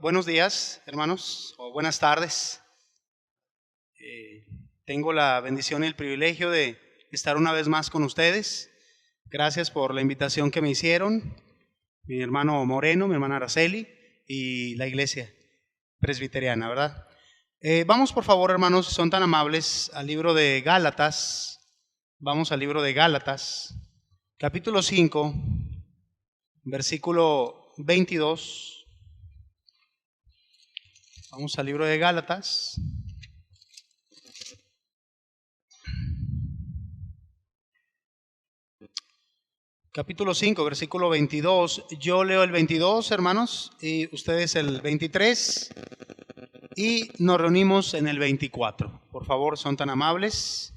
Buenos días, hermanos, o buenas tardes. Tengo la bendición y el privilegio de estar una vez más con ustedes. Gracias por la invitación que me hicieron, mi hermano Moreno, mi hermana Araceli y la iglesia presbiteriana, ¿verdad? Vamos, por favor, hermanos, si son tan amables, al libro de Gálatas. Vamos al libro de Gálatas, capítulo 5, versículo 22. Vamos al libro de Gálatas. Capítulo 5, versículo 22. Yo leo el 22, hermanos, y ustedes el 23. Y nos reunimos en el 24. Por favor, son tan amables.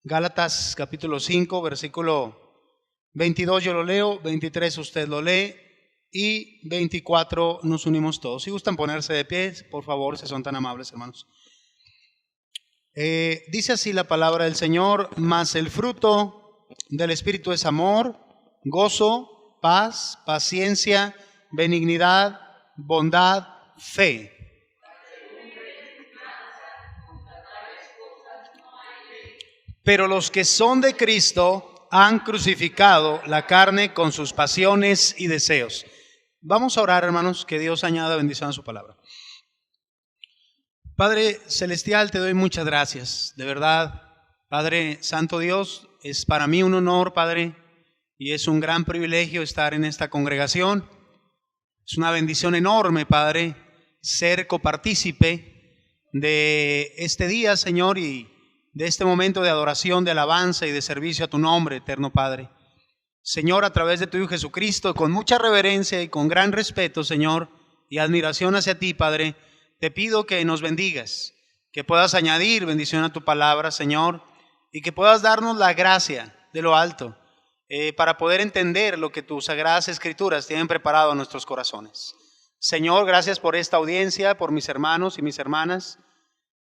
Gálatas, capítulo 5, versículo 22 yo lo leo, 23 usted lo lee. Y 24 nos unimos todos. Si gustan ponerse de pie, por favor, si son tan amables, hermanos. Dice así la palabra del Señor: mas el fruto del Espíritu es amor, gozo, paz, paciencia, benignidad, bondad, fe. Pero los que son de Cristo han crucificado la carne con sus pasiones y deseos. Vamos a orar, hermanos, que Dios añada bendición a su palabra. Padre celestial, te doy muchas gracias, de verdad. Padre Santo Dios, es para mí un honor, Padre, y es un gran privilegio estar en esta congregación. Es una bendición enorme, Padre, ser copartícipe de este día, Señor, y de este momento de adoración, de alabanza y de servicio a tu nombre, eterno Padre. Señor, a través de tu Hijo Jesucristo, con mucha reverencia y con gran respeto, Señor, y admiración hacia ti, Padre, te pido que nos bendigas, que puedas añadir bendición a tu palabra, Señor, y que puedas darnos la gracia de lo alto para poder entender lo que tus sagradas escrituras tienen preparado a nuestros corazones. Señor, gracias por esta audiencia, por mis hermanos y mis hermanas,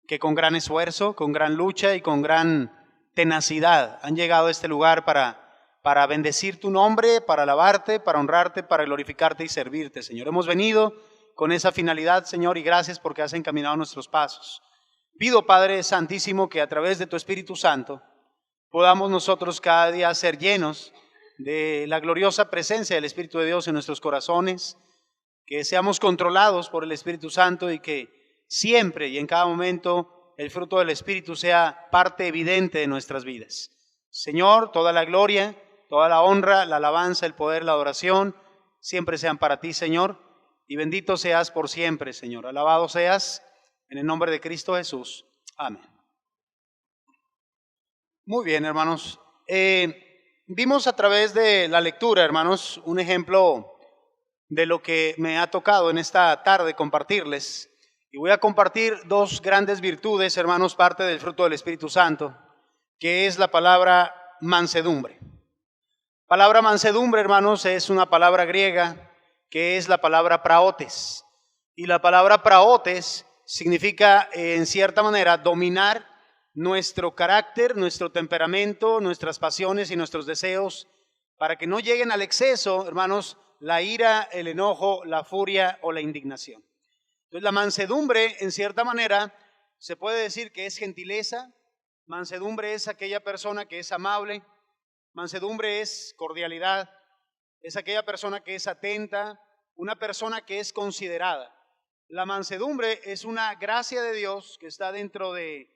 que con gran esfuerzo, con gran lucha y con gran tenacidad han llegado a este lugar para bendecir tu nombre, para alabarte, para honrarte, para glorificarte y servirte, Señor. Hemos venido con esa finalidad, Señor, y gracias porque has encaminado nuestros pasos. Pido, Padre Santísimo, que a través de tu Espíritu Santo podamos nosotros cada día ser llenos de la gloriosa presencia del Espíritu de Dios en nuestros corazones, que seamos controlados por el Espíritu Santo y que siempre y en cada momento el fruto del Espíritu sea parte evidente de nuestras vidas. Señor, toda la gloria, toda la honra, la alabanza, el poder, la adoración, siempre sean para ti, Señor, y bendito seas por siempre, Señor. Alabado seas en el nombre de Cristo Jesús. Amén. Muy bien, hermanos. Vimos a través de la lectura, hermanos, un ejemplo de lo que me ha tocado en esta tarde compartirles. Y voy a compartir dos grandes virtudes, hermanos, parte del fruto del Espíritu Santo, que es la palabra mansedumbre. Palabra mansedumbre, hermanos, es una palabra griega que es la palabra praotes. Y la palabra praotes significa, en cierta manera, dominar nuestro carácter, nuestro temperamento, nuestras pasiones y nuestros deseos, para que no lleguen al exceso, hermanos, la ira, el enojo, la furia o la indignación. Entonces, la mansedumbre, en cierta manera, se puede decir que es gentileza. Mansedumbre es aquella persona que es amable. Mansedumbre es cordialidad. Es aquella persona que es atenta, una persona que es considerada. La mansedumbre es una gracia de Dios que está dentro del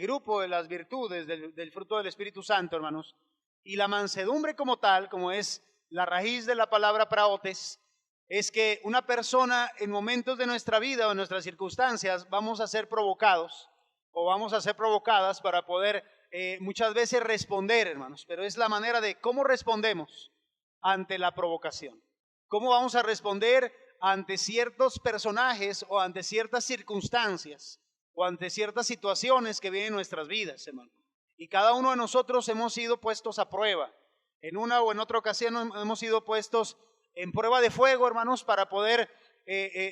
grupo de las virtudes del fruto del Espíritu Santo, hermanos. Y la mansedumbre como tal, como es la raíz de la palabra praotes, es que una persona en momentos de nuestra vida o en nuestras circunstancias vamos a ser provocados o vamos a ser provocadas para poder muchas veces responder, hermanos, pero es la manera de cómo respondemos ante la provocación. ¿Cómo vamos a responder ante ciertos personajes o ante ciertas circunstancias o ante ciertas situaciones que vienen en nuestras vidas, hermano? Y cada uno de nosotros hemos sido puestos a prueba. En una o en otra ocasión hemos sido puestos en prueba de fuego, hermanos, para poder,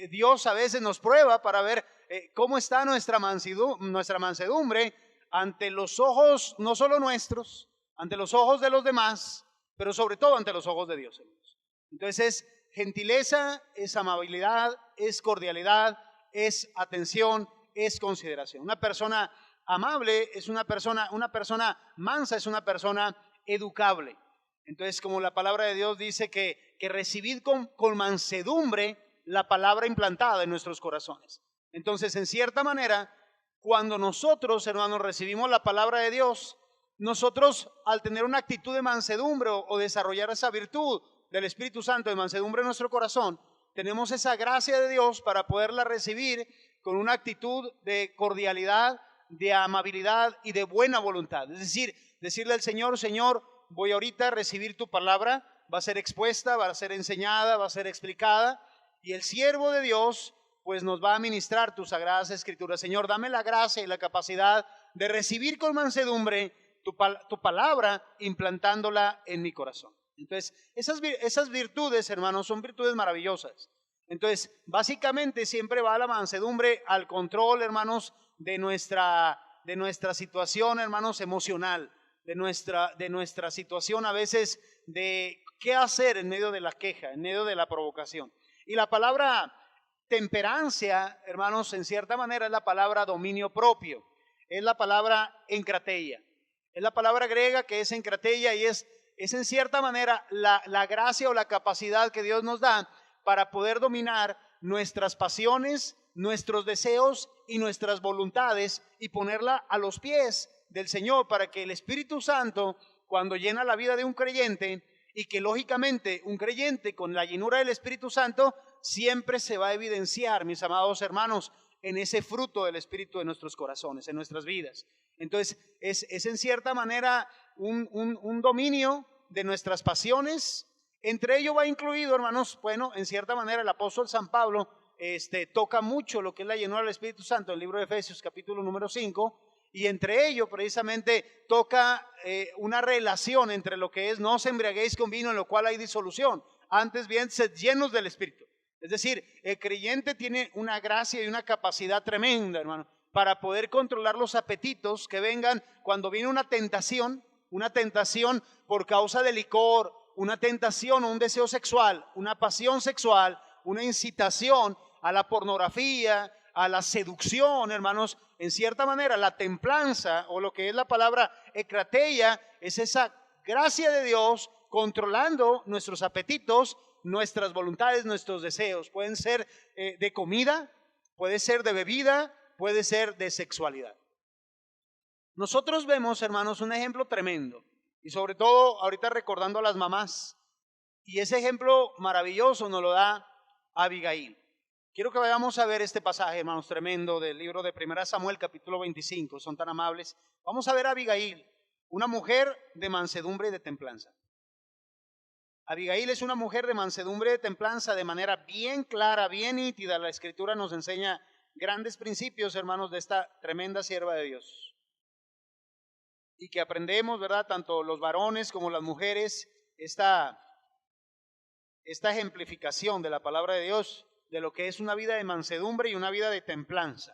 Dios a veces nos prueba para ver cómo está nuestra mansedumbre ante los ojos, no solo nuestros, ante los ojos de los demás, pero sobre todo ante los ojos de Dios, hermanos. Entonces es gentileza, es amabilidad, es cordialidad, es atención, es consideración. Una persona amable es una persona mansa es una persona educable. Entonces, como la palabra de Dios dice que recibid con mansedumbre la palabra implantada en nuestros corazones. Entonces, en cierta manera, cuando nosotros, hermanos, recibimos la palabra de Dios, nosotros al tener una actitud de mansedumbre o desarrollar esa virtud del Espíritu Santo de mansedumbre en nuestro corazón, tenemos esa gracia de Dios para poderla recibir con una actitud de cordialidad, de amabilidad y de buena voluntad. Es decir, decirle al Señor, Señor, voy ahorita a recibir tu palabra, va a ser expuesta, va a ser enseñada, va a ser explicada, y el siervo de Dios pues nos va a ministrar tus sagradas escrituras. Señor, dame la gracia y la capacidad de recibir con mansedumbre tu palabra, implantándola en mi corazón. Entonces, esas virtudes, hermanos, son virtudes maravillosas. Entonces, básicamente siempre va la mansedumbre al control, hermanos, de nuestra situación, hermanos, emocional, de nuestra situación a veces de qué hacer en medio de la queja, en medio de la provocación. Y la palabra temperancia, hermanos, en cierta manera es la palabra dominio propio, es la palabra encrateia, es la palabra griega que es encrateia y es en cierta manera la gracia o la capacidad que Dios nos da para poder dominar nuestras pasiones, nuestros deseos y nuestras voluntades y ponerla a los pies del Señor para que el Espíritu Santo, cuando llena la vida de un creyente, y que lógicamente un creyente con la llenura del Espíritu Santo siempre se va a evidenciar, mis amados hermanos, en ese fruto del Espíritu de nuestros corazones, en nuestras vidas. Entonces es en cierta manera un dominio de nuestras pasiones. Entre ello va incluido, hermanos, bueno, en cierta manera el apóstol San Pablo toca mucho lo que es la llenura del Espíritu Santo en el libro de Efesios capítulo número 5, y entre ello precisamente toca una relación entre lo que es no os embriaguéis con vino en lo cual hay disolución, antes bien sed llenos del Espíritu. Es decir, el creyente tiene una gracia y una capacidad tremenda, hermano, para poder controlar los apetitos que vengan cuando viene una tentación por causa del licor, una tentación o un deseo sexual, una pasión sexual, una incitación a la pornografía, a la seducción, hermanos. En cierta manera la templanza o lo que es la palabra ekrateia es esa gracia de Dios controlando nuestros apetitos, nuestras voluntades, nuestros deseos. Pueden ser de comida, puede ser de bebida, puede ser de sexualidad. Nosotros vemos, hermanos, un ejemplo tremendo y sobre todo ahorita recordando a las mamás, y ese ejemplo maravilloso nos lo da Abigail. Quiero que vayamos a ver este pasaje, hermanos, tremendo del libro de 1 Samuel, capítulo 25, son tan amables. Vamos a ver a Abigail, una mujer de mansedumbre y de templanza. Abigail es una mujer de mansedumbre y de templanza de manera bien clara, bien nítida. La Escritura nos enseña grandes principios, hermanos, de esta tremenda sierva de Dios. Y que aprendemos, ¿verdad? Tanto los varones como las mujeres, esta ejemplificación de la palabra de Dios, de lo que es una vida de mansedumbre y una vida de templanza.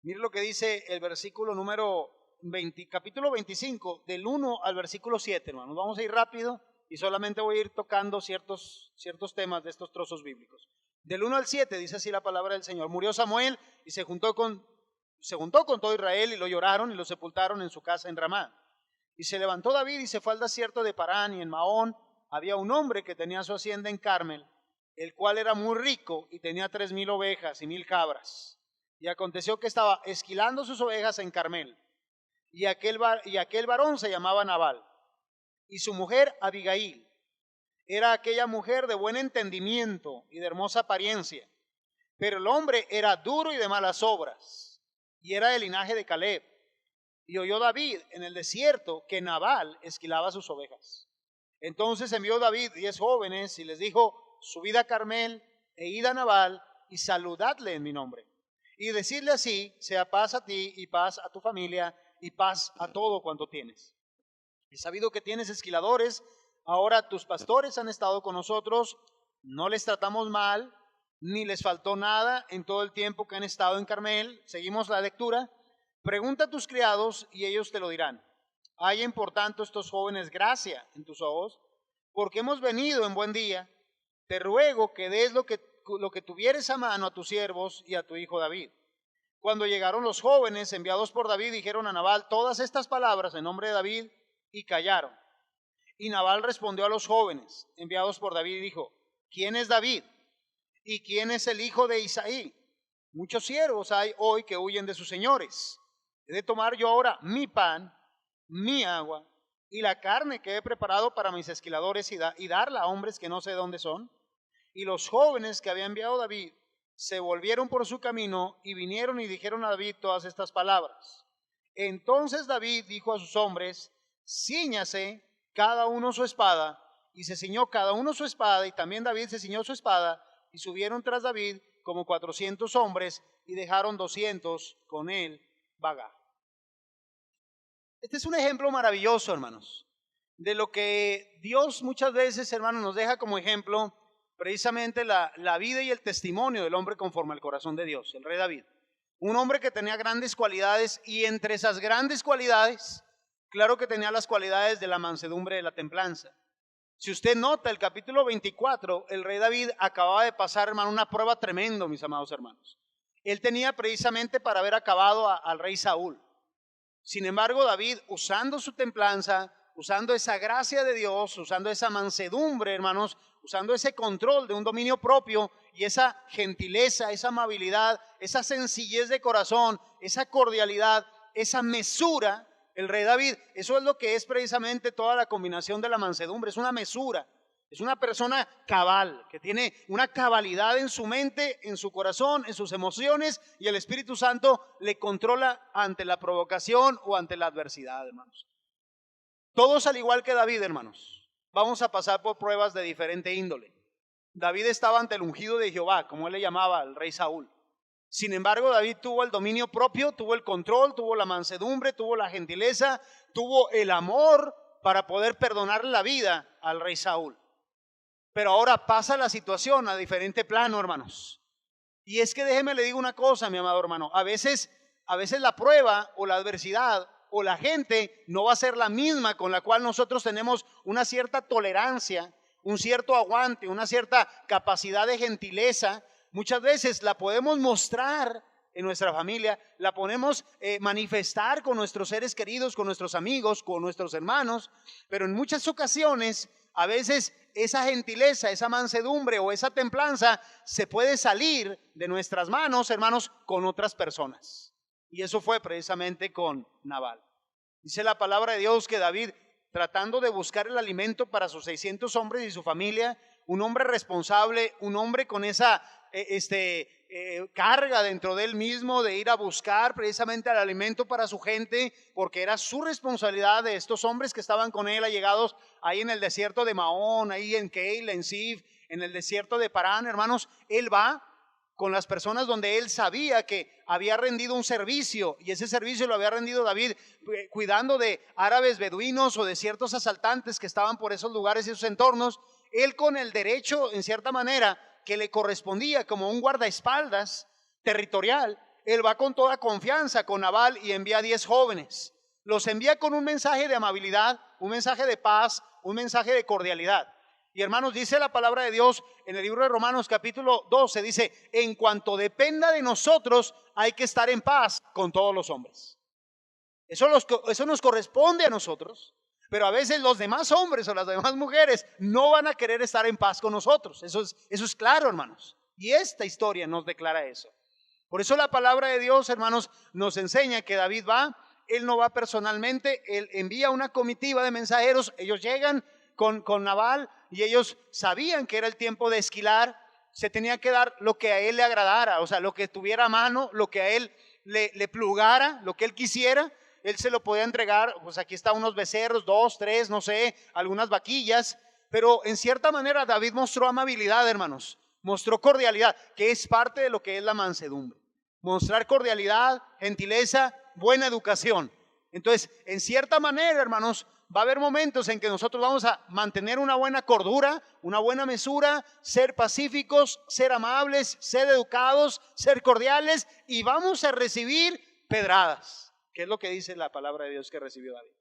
Mire lo que dice el versículo número 20, capítulo 25, del 1 al versículo 7, hermanos. Vamos a ir rápido y solamente voy a ir tocando ciertos temas de estos trozos bíblicos. Del 1 al 7 dice así la palabra del Señor. Murió Samuel y se juntó con todo Israel y lo lloraron y lo sepultaron en su casa en Ramá. Y se levantó David y se fue al desierto de Parán, y en Maón había un hombre que tenía su hacienda en Carmel, el cual era muy rico y tenía 3,000 ovejas y 1,000 cabras. Y aconteció que estaba esquilando sus ovejas en Carmel, y aquel varón se llamaba Nabal, y su mujer Abigail era aquella mujer de buen entendimiento y de hermosa apariencia, pero el hombre era duro y de malas obras, y era del linaje de Caleb. Y oyó David en el desierto que Nabal esquilaba sus ovejas. Entonces envió David 10 jóvenes y les dijo: subid a Carmel e id a Nabal y saludadle en mi nombre. Y decidle así: sea paz a ti y paz a tu familia y paz a todo cuanto tienes. He sabido que tienes esquiladores, ahora tus pastores han estado con nosotros, no les tratamos mal, ni les faltó nada en todo el tiempo que han estado en Carmel. Seguimos la lectura. Pregunta a tus criados y ellos te lo dirán. Hallen por tanto estos jóvenes gracia en tus ojos, porque hemos venido en buen día. te ruego que des lo que tuvieres a mano a tus siervos y a tu hijo David. Cuando llegaron los jóvenes enviados por David, dijeron a Nabal todas estas palabras en nombre de David y callaron. Y Nabal respondió a los jóvenes enviados por David y dijo, ¿quién es David? ¿Y quién es el hijo de Isaí? Muchos siervos hay hoy que huyen de sus señores. He de tomar yo ahora mi pan, mi agua y la carne que he preparado para mis esquiladores y darla a hombres que no sé dónde son. Y los jóvenes que había enviado David se volvieron por su camino y vinieron y dijeron a David todas estas palabras. Entonces David dijo a sus hombres, cíñase cada uno su espada, y se ciñó cada uno su espada, y también David se ciñó su espada, y subieron tras David como 400 hombres, y dejaron 200 con él vagar. Este es un ejemplo maravilloso, hermanos, de lo que Dios muchas veces, hermanos, nos deja como ejemplo, precisamente la vida y el testimonio del hombre conforme al corazón de Dios, el rey David. Un hombre que tenía grandes cualidades, y entre esas grandes cualidades, claro que tenía las cualidades de la mansedumbre, de la templanza. Si usted nota el capítulo 24, el rey David acababa de pasar, hermano, una prueba tremenda, mis amados hermanos. Él tenía precisamente para haber acabado al rey Saúl. Sin embargo, David, usando su templanza, usando esa gracia de Dios, usando esa mansedumbre, hermanos, usando ese control de un dominio propio y esa gentileza, esa amabilidad, esa sencillez de corazón, esa cordialidad, esa mesura, el rey David, eso es lo que es precisamente toda la combinación de la mansedumbre, es una mesura, es una persona cabal, que tiene una cabalidad en su mente, en su corazón, en sus emociones, y el Espíritu Santo le controla ante la provocación o ante la adversidad, hermanos. Todos al igual que David, hermanos, vamos a pasar por pruebas de diferente índole. David estaba ante el ungido de Jehová, como él le llamaba al rey Saúl. Sin embargo, David tuvo el dominio propio, tuvo el control, tuvo la mansedumbre, tuvo la gentileza, tuvo el amor para poder perdonarle la vida al rey Saúl. Pero ahora pasa la situación a diferente plano, hermanos. Y es que déjeme le digo una cosa, mi amado hermano. A veces la prueba o la adversidad o la gente no va a ser la misma con la cual nosotros tenemos una cierta tolerancia, un cierto aguante, una cierta capacidad de gentileza. Muchas veces la podemos mostrar en nuestra familia, la podemos manifestar con nuestros seres queridos, con nuestros amigos, con nuestros hermanos, pero en muchas ocasiones, a veces esa gentileza, esa mansedumbre o esa templanza se puede salir de nuestras manos, hermanos, con otras personas. Y eso fue precisamente con Nabal. Dice la palabra de Dios que David, tratando de buscar el alimento para sus 600 hombres y su familia, un hombre responsable, un hombre con esa carga dentro de él mismo de ir a buscar precisamente el alimento para su gente, porque era su responsabilidad de estos hombres que estaban con él allegados ahí en el desierto de Maón, ahí en Keila, en Sif, en el desierto de Parán, hermanos. Él va con las personas donde él sabía que había rendido un servicio, y ese servicio lo había rendido David cuidando de árabes beduinos o de ciertos asaltantes que estaban por esos lugares y esos entornos. Él, con el derecho en cierta manera que le correspondía como un guardaespaldas territorial, él va con toda confianza con Nabal y envía 10 jóvenes. Los envía con un mensaje de amabilidad, un mensaje de paz, un mensaje de cordialidad. Y hermanos, dice la palabra de Dios en el libro de Romanos capítulo 12, dice, en cuanto dependa de nosotros, hay que estar en paz con todos los hombres. Eso nos corresponde a nosotros, pero a veces los demás hombres o las demás mujeres no van a querer estar en paz con nosotros. Eso es claro, hermanos. Y esta historia nos declara eso. Por eso la palabra de Dios, hermanos, nos enseña que David va, él no va personalmente, él envía una comitiva de mensajeros, ellos llegan con Nabal, y ellos sabían que era el tiempo de esquilar, se tenía que dar lo que a él le agradara, o sea, lo que tuviera a mano, lo que a él le plugara, lo que él quisiera, él se lo podía entregar. Pues aquí está unos becerros, 2, 3, no sé, algunas vaquillas, pero en cierta manera David mostró amabilidad, hermanos, mostró cordialidad, que es parte de lo que es la mansedumbre. Mostrar cordialidad, gentileza, buena educación. Entonces, en cierta manera, hermanos, va a haber momentos en que nosotros vamos a mantener una buena cordura, una buena mesura, ser pacíficos, ser amables, ser educados, ser cordiales, y vamos a recibir pedradas, que es lo que dice la palabra de Dios que recibió David.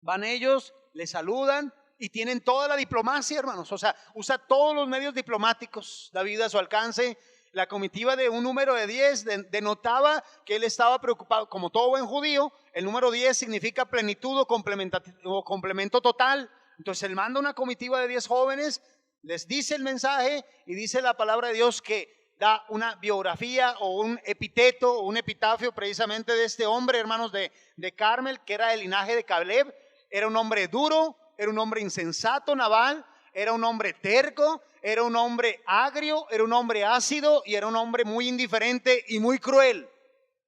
Van ellos, le saludan, y tienen toda la diplomacia, hermanos. O sea, usa todos los medios diplomáticos David a su alcance. La comitiva de un número de 10 denotaba que él estaba preocupado, como todo buen judío. El número 10 significa plenitud o complemento total. Entonces él manda una comitiva de 10 jóvenes, les dice el mensaje y dice la palabra de Dios que da una biografía o un epiteto o un epitafio precisamente de este hombre, hermanos, de Carmel, que era del linaje de Caleb. Era un hombre duro, era un hombre insensato, Nabal, era un hombre terco, era un hombre agrio, era un hombre ácido y era un hombre muy indiferente y muy cruel,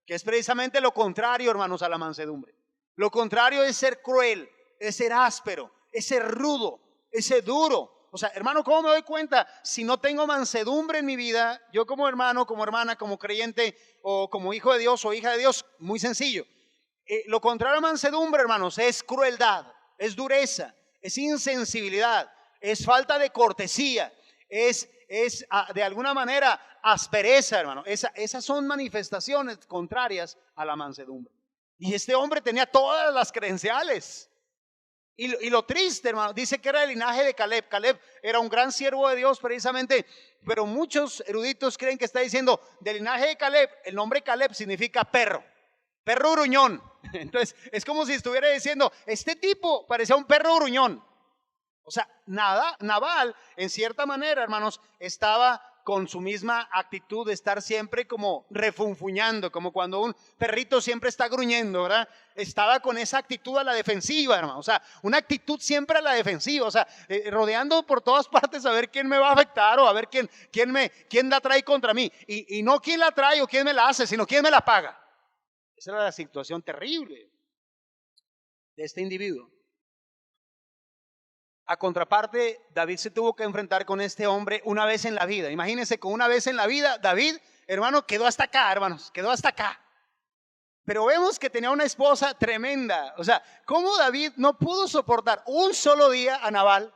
que es precisamente lo contrario, hermanos, a la mansedumbre. Lo contrario es ser cruel, es ser áspero, es ser rudo, es ser duro. O sea, hermano, ¿cómo me doy cuenta? Si no tengo mansedumbre en mi vida, yo como hermano, como hermana, como creyente o como hijo de Dios o hija de Dios, muy sencillo. Lo contrario a mansedumbre, hermanos, es crueldad, es dureza, es insensibilidad, es falta de cortesía, es de alguna manera aspereza, hermano. Esas son manifestaciones contrarias a la mansedumbre. Y este hombre tenía todas las credenciales. Y lo triste, hermano, dice que era el linaje de Caleb. Caleb era un gran siervo de Dios precisamente, pero muchos eruditos creen que está diciendo del linaje de Caleb. El nombre Caleb significa perro gruñón. Entonces es como si estuviera diciendo, este tipo parecía un perro gruñón. O sea, Nabal, en cierta manera, hermanos, estaba con su misma actitud de estar siempre como refunfuñando, como cuando un perrito siempre está gruñendo, ¿verdad? Estaba con esa actitud a la defensiva, hermano. O sea, una actitud siempre a la defensiva, o sea, rodeando por todas partes a ver quién me va a afectar o a ver quién la trae contra mí. Y no quién la trae o quién me la hace, sino quién me la paga. Esa era la situación terrible de este individuo. A contraparte, David se tuvo que enfrentar con este hombre una vez en la vida. Imagínense, con una vez en la vida, David, hermano, quedó hasta acá, hermanos, quedó hasta acá. Pero vemos que tenía una esposa tremenda. O sea, ¿cómo David no pudo soportar un solo día a Nabal?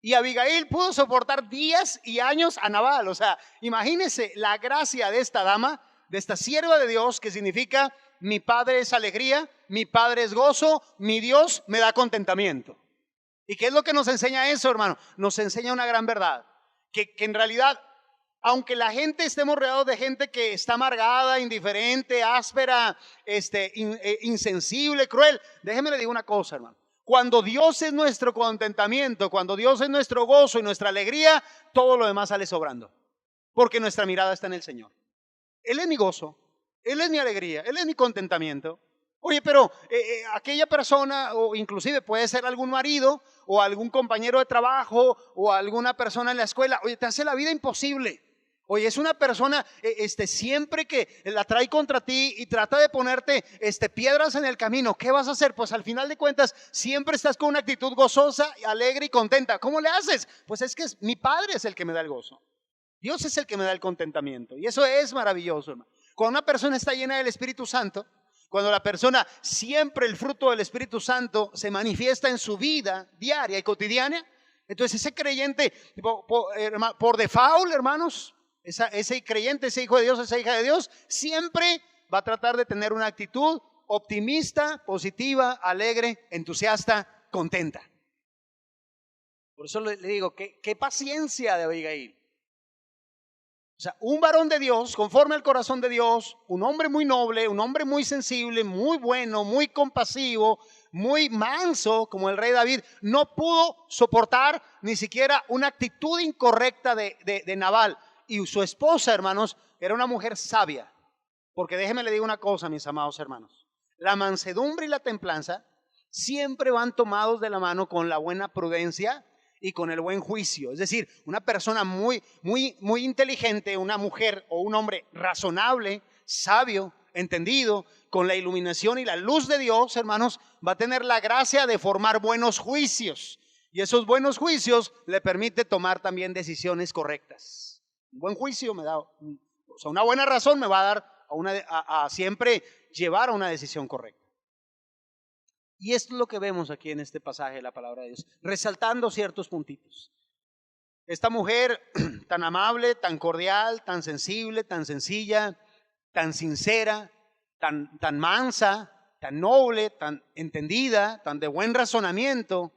Y Abigail pudo soportar días y años a Nabal. O sea, imagínense la gracia de esta dama, de esta sierva de Dios, que significa mi padre es alegría, mi padre es gozo, mi Dios me da contentamiento. ¿Y qué es lo que nos enseña eso, hermano? Nos enseña una gran verdad, que en realidad, aunque la gente estemos rodeados de gente que está amargada, indiferente, áspera, insensible, cruel, déjeme le digo una cosa, hermano. Cuando Dios es nuestro contentamiento, cuando Dios es nuestro gozo y nuestra alegría, todo lo demás sale sobrando, porque nuestra mirada está en el Señor. Él es mi gozo, Él es mi alegría, Él es mi contentamiento. Oye, pero aquella persona, o inclusive puede ser algún marido, o algún compañero de trabajo, o alguna persona en la escuela, oye, te hace la vida imposible. Oye, es una persona siempre que la trae contra ti y trata de ponerte piedras en el camino. ¿Qué vas a hacer? Pues al final de cuentas siempre estás con una actitud gozosa, alegre y contenta. ¿Cómo le haces? Pues es que mi Padre es el que me da el gozo. Dios es el que me da el contentamiento. Y eso es maravilloso, hermano. Cuando una persona está llena del Espíritu Santo, cuando la persona siempre el fruto del Espíritu Santo se manifiesta en su vida diaria y cotidiana, entonces ese creyente por default, hermanos, ese creyente, ese hijo de Dios, esa hija de Dios, siempre va a tratar de tener una actitud optimista, positiva, alegre, entusiasta, contenta. Por eso le digo, qué paciencia de Abigail. O sea, un varón de Dios, conforme al corazón de Dios, un hombre muy noble, un hombre muy sensible, muy bueno, muy compasivo, muy manso, como el rey David, no pudo soportar ni siquiera una actitud incorrecta de Nabal. Y su esposa, hermanos, era una mujer sabia. Porque déjenme le digo una cosa, mis amados hermanos. La mansedumbre y la templanza siempre van tomados de la mano con la buena prudencia y con el buen juicio. Es decir, una persona muy inteligente, una mujer o un hombre razonable, sabio, entendido, con la iluminación y la luz de Dios, hermanos, va a tener la gracia de formar buenos juicios. Y esos buenos juicios le permite tomar también decisiones correctas. Un buen juicio me da, o sea, una buena razón me va a dar a siempre llevar a una decisión correcta. Y esto es lo que vemos aquí en este pasaje de la palabra de Dios, resaltando ciertos puntitos. Esta mujer tan amable, tan cordial, tan sensible, tan sencilla, tan sincera, tan mansa, tan noble, tan entendida, tan de buen razonamiento,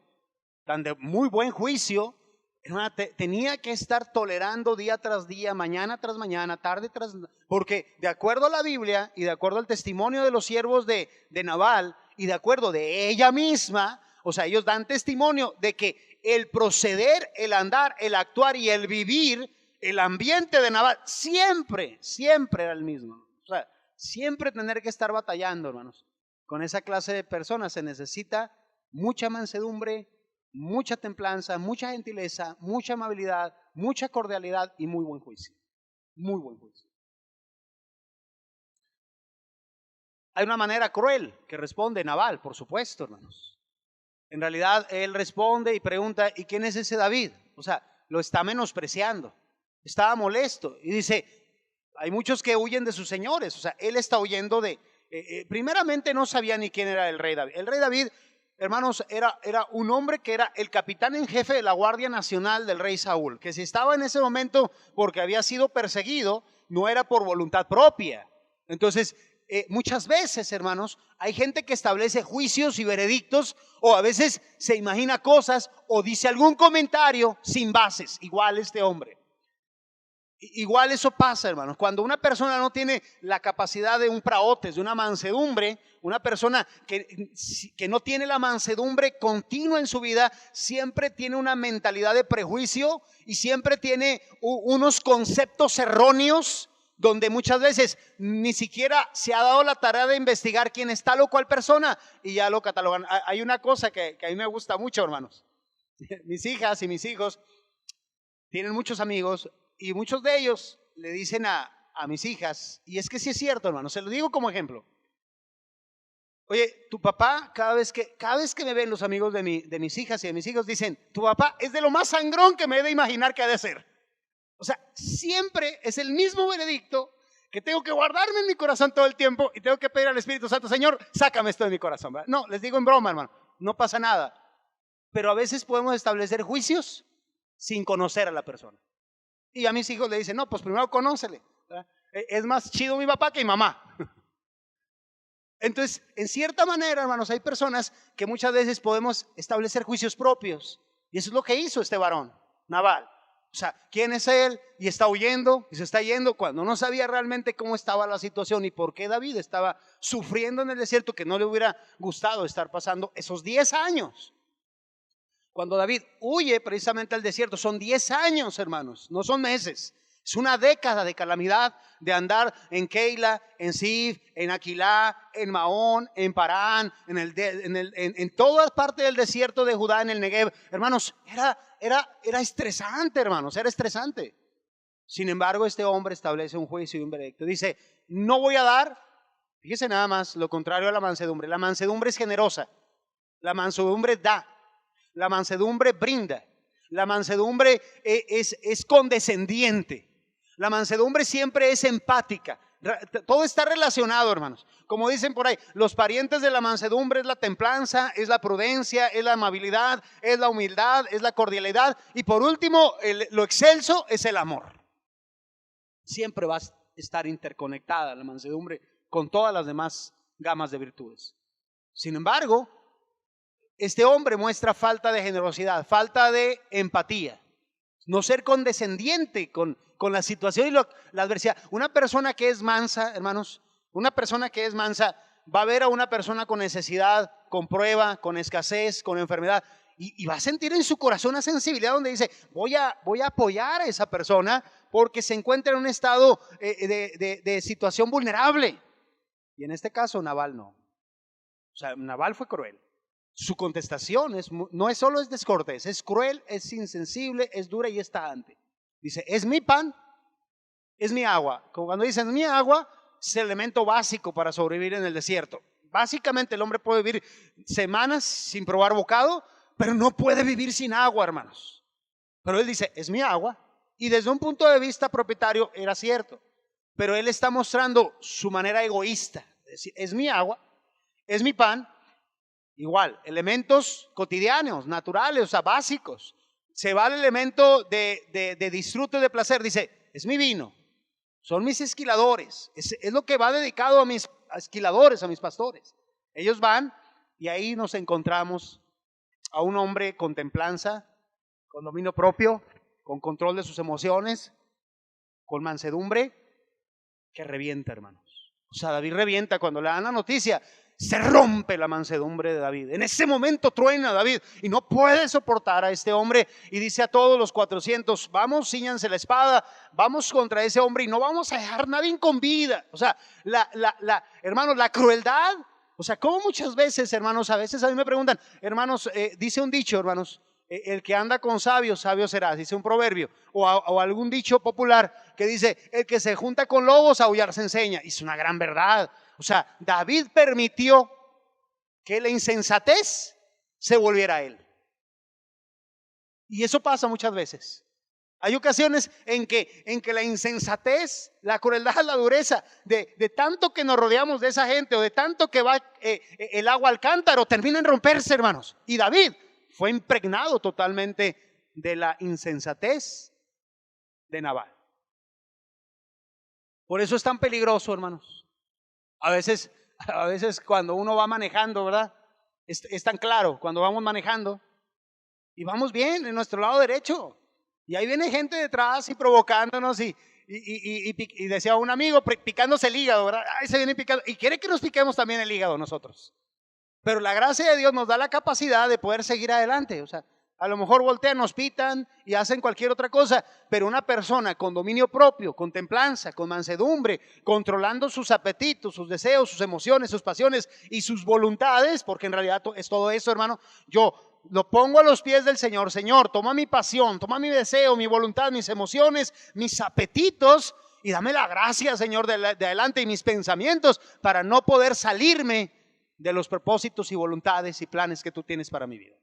tan de muy buen juicio, hermana, tenía que estar tolerando día tras día, mañana tras mañana, tarde tras, porque de acuerdo a la Biblia y de acuerdo al testimonio de los siervos de Nabal y de acuerdo de ella misma, o sea, ellos dan testimonio de que el proceder, el andar, el actuar y el vivir, el ambiente de Nabal siempre era el mismo. O sea, siempre tener que estar batallando, hermanos. Con esa clase de personas se necesita mucha mansedumbre, mucha templanza, mucha gentileza, mucha amabilidad, mucha cordialidad y muy buen juicio. Muy buen juicio. Hay una manera cruel que responde Nabal, por supuesto, hermanos. En realidad él responde y pregunta, ¿y quién es ese David? O sea, lo está menospreciando, estaba molesto y dice, hay muchos que huyen de sus señores. O sea, él está huyendo de, primeramente no sabía ni quién era el rey David. El rey David, hermanos, era un hombre que era el capitán en jefe de la Guardia Nacional del rey Saúl, que si estaba en ese momento porque había sido perseguido, no era por voluntad propia. Entonces, muchas veces, hermanos, hay gente que establece juicios y veredictos, o a veces se imagina cosas o dice algún comentario sin bases, igual este hombre. Igual eso pasa, hermanos, cuando una persona no tiene la capacidad de un praotes, de una mansedumbre, una persona que no tiene la mansedumbre continua en su vida, siempre tiene una mentalidad de prejuicio y siempre tiene unos conceptos erróneos, donde muchas veces ni siquiera se ha dado la tarea de investigar quién es tal o cual persona y ya lo catalogan. Hay una cosa que a mí me gusta mucho, hermanos. Mis hijas y mis hijos tienen muchos amigos y muchos de ellos le dicen a mis hijas, y es que sí es cierto, hermano, se lo digo como ejemplo. Oye, tu papá, cada vez que me ven los amigos de mis hijas y de mis hijos, dicen, tu papá es de lo más sangrón que me he de imaginar que ha de ser. O sea, siempre es el mismo veredicto que tengo que guardarme en mi corazón todo el tiempo y tengo que pedir al Espíritu Santo, Señor, sácame esto de mi corazón, ¿verdad? No, les digo en broma, hermano, no pasa nada. Pero a veces podemos establecer juicios sin conocer a la persona. Y a mis hijos le dicen, no, pues primero conócele, ¿verdad? Es más chido mi papá que mi mamá. Entonces, en cierta manera, hermanos, hay personas que muchas veces podemos establecer juicios propios. Y eso es lo que hizo este varón, Nabal. O sea, ¿quién es él? Y está huyendo y se está yendo cuando no sabía realmente cómo estaba la situación y por qué David estaba sufriendo en el desierto, que no le hubiera gustado estar pasando esos 10 años. Cuando David huye precisamente al desierto, son 10 años, hermanos, no son meses. Es una década de calamidad, de andar en Keila, en Sif, en Aquilá, en Maón, en Parán, en toda parte del desierto de Judá, en el Negev. Hermanos, era estresante, hermanos, era estresante. Sin embargo, este hombre establece un juicio y un veredicto. Dice, no voy a dar, fíjese nada más, lo contrario a la mansedumbre. La mansedumbre es generosa, la mansedumbre da, la mansedumbre brinda, la mansedumbre es condescendiente. La mansedumbre siempre es empática. Todo está relacionado, hermanos. Como dicen por ahí, los parientes de la mansedumbre es la templanza, es la prudencia, es la amabilidad, es la humildad, es la cordialidad. Y por último, lo excelso es el amor. Siempre va a estar interconectada la mansedumbre con todas las demás gamas de virtudes. Sin embargo, este hombre muestra falta de generosidad, falta de empatía. No ser condescendiente con la situación y la adversidad. Una persona que es mansa, hermanos, una persona que es mansa va a ver a una persona con necesidad, con prueba, con escasez, con enfermedad y va a sentir en su corazón una sensibilidad donde dice, voy a apoyar a esa persona porque se encuentra en un estado de situación vulnerable. Y en este caso Nabal no. O sea, Nabal fue cruel. Su contestación no es solo es descortés, es cruel, es insensible, es dura y es tajante. Dice, es mi pan, es mi agua. Como cuando dicen mi agua, es el elemento básico para sobrevivir en el desierto. Básicamente el hombre puede vivir semanas sin probar bocado, pero no puede vivir sin agua, hermanos. Pero él dice, es mi agua. Y desde un punto de vista propietario era cierto. Pero él está mostrando su manera egoísta. Es decir, es mi agua, es mi pan. Igual, elementos cotidianos, naturales, o sea, básicos. Se va al elemento de disfrute, de placer. Dice, es mi vino, son mis esquiladores. Es lo que va dedicado a mis esquiladores, a mis pastores. Ellos van y ahí nos encontramos a un hombre con templanza, con dominio propio, con control de sus emociones, con mansedumbre, que revienta, hermanos. O sea, David revienta cuando le dan la noticia. Se rompe la mansedumbre de David. En ese momento truena David y no puede soportar a este hombre y dice a todos los 400, vamos, cíñanse la espada, vamos contra ese hombre y no vamos a dejar a nadie con vida. O sea, hermanos, la crueldad. O sea, como muchas veces, hermanos, a veces a mí me preguntan, hermanos, dice un dicho, hermanos, el que anda con sabios, sabio será, dice un proverbio, o algún dicho popular que dice, el que se junta con lobos, aullar se enseña. Y es una gran verdad. O sea, David permitió que la insensatez se volviera a él. Y eso pasa muchas veces. Hay ocasiones en que la insensatez, la crueldad, la dureza, de tanto que nos rodeamos de esa gente o de tanto que va el agua al cántaro, termina en romperse, hermanos. Y David fue impregnado totalmente de la insensatez de Nabal. Por eso es tan peligroso, hermanos. A veces cuando uno va manejando, ¿verdad? Es tan claro, cuando vamos manejando y vamos bien en nuestro lado derecho y ahí viene gente detrás y provocándonos y decía un amigo picándose el hígado, ¿verdad? Ahí se viene picando y quiere que nos piquemos también el hígado nosotros. Pero la gracia de Dios nos da la capacidad de poder seguir adelante. O sea, a lo mejor voltean, nos pitan y hacen cualquier otra cosa, pero una persona con dominio propio, con templanza, con mansedumbre, controlando sus apetitos, sus deseos, sus emociones, sus pasiones y sus voluntades, porque en realidad es todo eso, hermano. Yo lo pongo a los pies del Señor. Señor, toma mi pasión, toma mi deseo, mi voluntad, mis emociones, mis apetitos y dame la gracia, Señor, de adelante y mis pensamientos para no poder salirme de los propósitos y voluntades y planes que tú tienes para mi vida.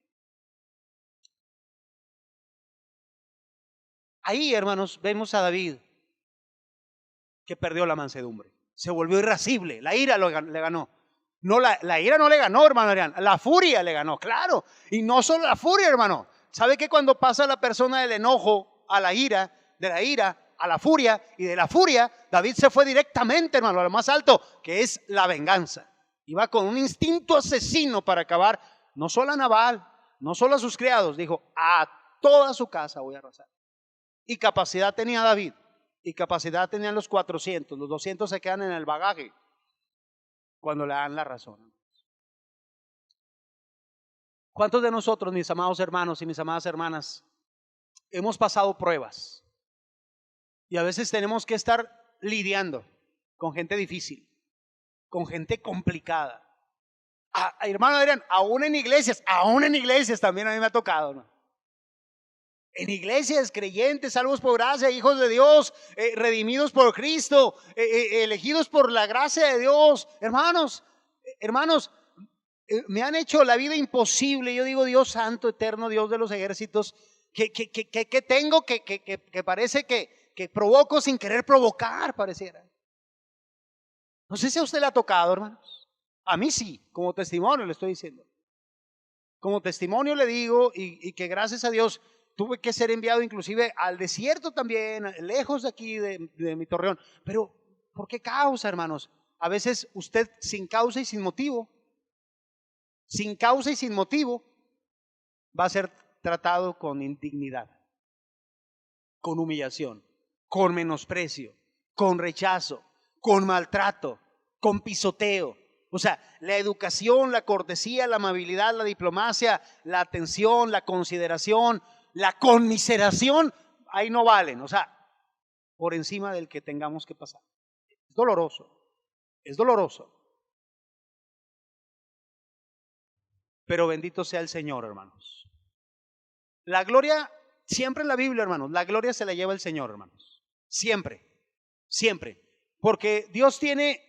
Ahí, hermanos, vemos a David que perdió la mansedumbre. Se volvió irascible. La ira le ganó. No, la ira no le ganó, hermano Adrián. La furia le ganó, claro. Y no solo la furia, hermano. ¿Sabe que cuando pasa la persona del enojo a la ira, de la ira a la furia y de la furia, David se fue directamente, hermano, a lo más alto, que es la venganza? Iba con un instinto asesino para acabar no solo a Nabal, no solo a sus criados, dijo, a toda su casa voy a arrasar. Y capacidad tenía David, y capacidad tenían los 400, los 200 se quedan en el bagaje cuando le dan la razón. ¿Cuántos de nosotros, mis amados hermanos y mis amadas hermanas, hemos pasado pruebas? Y a veces tenemos que estar lidiando con gente difícil, con gente complicada. Hermano Adrián, aún en iglesias también a mí me ha tocado, ¿no? En iglesias, creyentes, salvos por gracia, hijos de Dios, redimidos por Cristo, elegidos por la gracia de Dios. Hermanos, me han hecho la vida imposible. Yo digo, Dios santo, eterno, Dios de los ejércitos, que tengo que parece que provoco sin querer provocar, pareciera. No sé si a usted le ha tocado, hermanos. A mí sí, como testimonio le estoy diciendo. Como testimonio le digo y que gracias a Dios tuve que ser enviado inclusive al desierto también, lejos de aquí de mi Torreón. Pero, ¿por qué causa, hermanos? A veces usted sin causa y sin motivo va a ser tratado con indignidad, con humillación, con menosprecio, con rechazo, con maltrato, con pisoteo. O sea, la educación, la cortesía, la amabilidad, la diplomacia, la atención, la consideración, la conmiseración, ahí no valen. O sea, por encima del que tengamos que pasar. Es doloroso, es doloroso. Pero bendito sea el Señor, hermanos. La gloria, siempre en la Biblia, hermanos, la gloria se la lleva el Señor, hermanos. Siempre, siempre. Porque Dios tiene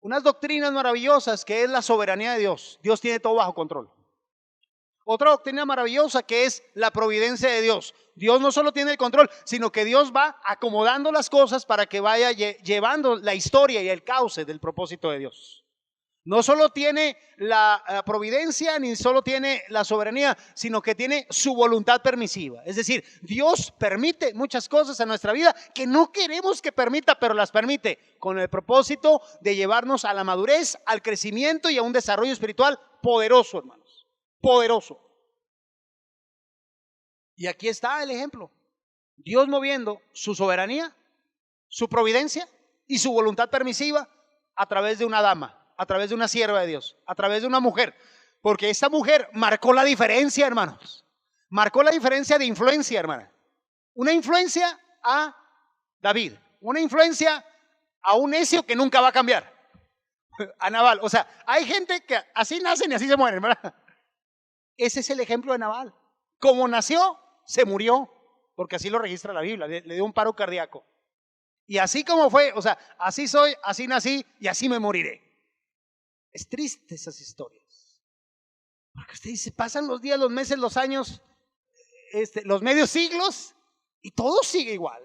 unas doctrinas maravillosas que es la soberanía de Dios. Dios tiene todo bajo control. Otra doctrina maravillosa que es la providencia de Dios. Dios no solo tiene el control, sino que Dios va acomodando las cosas para que vaya llevando la historia y el cauce del propósito de Dios. No solo tiene la providencia, ni solo tiene la soberanía, sino que tiene su voluntad permisiva. Es decir, Dios permite muchas cosas en nuestra vida que no queremos que permita, pero las permite con el propósito de llevarnos a la madurez, al crecimiento y a un desarrollo espiritual poderoso, hermanos. poderoso. Y aquí está el ejemplo. Dios moviendo su soberanía, su providencia y su voluntad permisiva a través de una dama, a través de una sierva de Dios, a través de una mujer. Porque esta mujer marcó la diferencia, hermanos. Marcó la diferencia de influencia, hermana. Una influencia a David, una influencia a un necio que nunca va a cambiar, a Nabal. O sea, hay gente que así nacen y así se mueren, ¿verdad? Ese es el ejemplo de Nabal. Como nació, se murió, porque así lo registra la Biblia, le dio un paro cardíaco. Y así como fue, o sea, así soy, así nací y así me moriré. Es triste esas historias. Porque usted dice, pasan los días, los meses, los años, los medios siglos y todo sigue igual.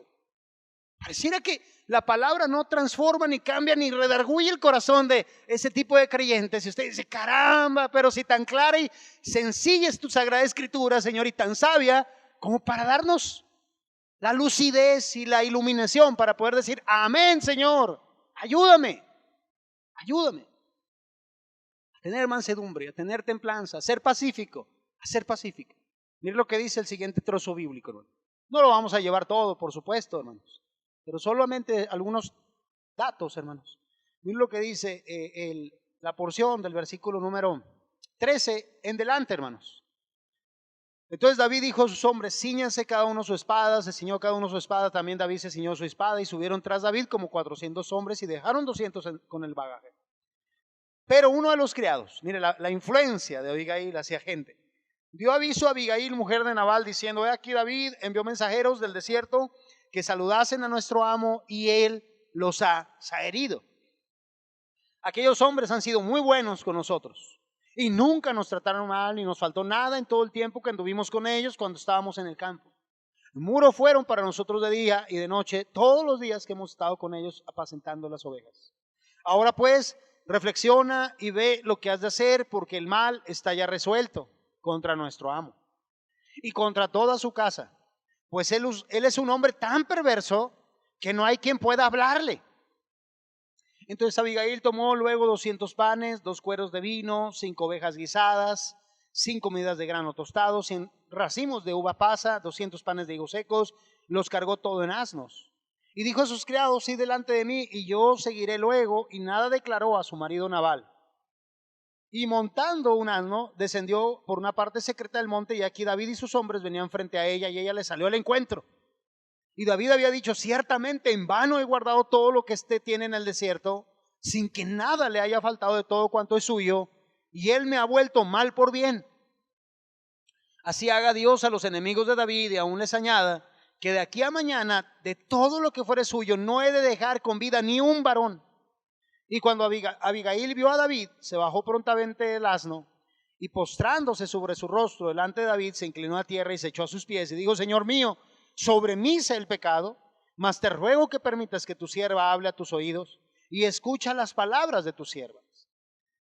Pareciera que la palabra no transforma, ni cambia, ni redarguye el corazón de ese tipo de creyentes. Y usted dice, caramba, pero si tan clara y sencilla es tu Sagrada Escritura, Señor, y tan sabia como para darnos la lucidez y la iluminación para poder decir, amén, Señor, ayúdame, ayúdame. A tener mansedumbre, a tener templanza, a ser pacífico, a ser pacífico. Mire lo que dice el siguiente trozo bíblico, hermano. No lo vamos a llevar todo, por supuesto, hermanos, pero solamente algunos datos, hermanos. Miren lo que dice la porción del versículo número 13 en delante, hermanos. Entonces David dijo a sus hombres, cíñanse cada uno su espada, se ciñó cada uno su espada, también David se ciñó su espada y subieron tras David como 400 hombres y dejaron 200 con el bagaje. Pero uno de los criados, mire la influencia de Abigail hacia gente, dio aviso a Abigail, mujer de Nabal, diciendo, he aquí David envió mensajeros del desierto que saludasen a nuestro amo y él los ha herido. Aquellos hombres han sido muy buenos con nosotros y nunca nos trataron mal ni nos faltó nada en todo el tiempo que anduvimos con ellos cuando estábamos en el campo. El muro fueron para nosotros de día y de noche todos los días que hemos estado con ellos apacentando las ovejas. Ahora pues, reflexiona y ve lo que has de hacer porque el mal está ya resuelto contra nuestro amo y contra toda su casa. Pues él es un hombre tan perverso que no hay quien pueda hablarle. Entonces Abigail tomó luego 200 panes, 2 cueros de vino, 5 ovejas guisadas, 5 medidas de grano tostado, 100 racimos de uva pasa, 200 panes de higos secos, los cargó todo en asnos. Y dijo a sus criados, id delante de mí, y yo seguiré luego, y nada declaró a su marido Nabal. Y montando un asno, descendió por una parte secreta del monte, y aquí David y sus hombres venían frente a ella, y ella le salió al encuentro. Y David había dicho, ciertamente en vano he guardado todo lo que éste tiene en el desierto, sin que nada le haya faltado de todo cuanto es suyo, y él me ha vuelto mal por bien. Así haga Dios a los enemigos de David y aún les añada, que de aquí a mañana, de todo lo que fuere suyo, no he de dejar con vida ni un varón. Y cuando Abigail vio a David, se bajó prontamente del asno, y postrándose sobre su rostro delante de David, se inclinó a tierra y se echó a sus pies, y dijo, Señor mío, sobre mí sea el pecado, mas te ruego que permitas que tu sierva hable a tus oídos y escucha las palabras de tus siervas.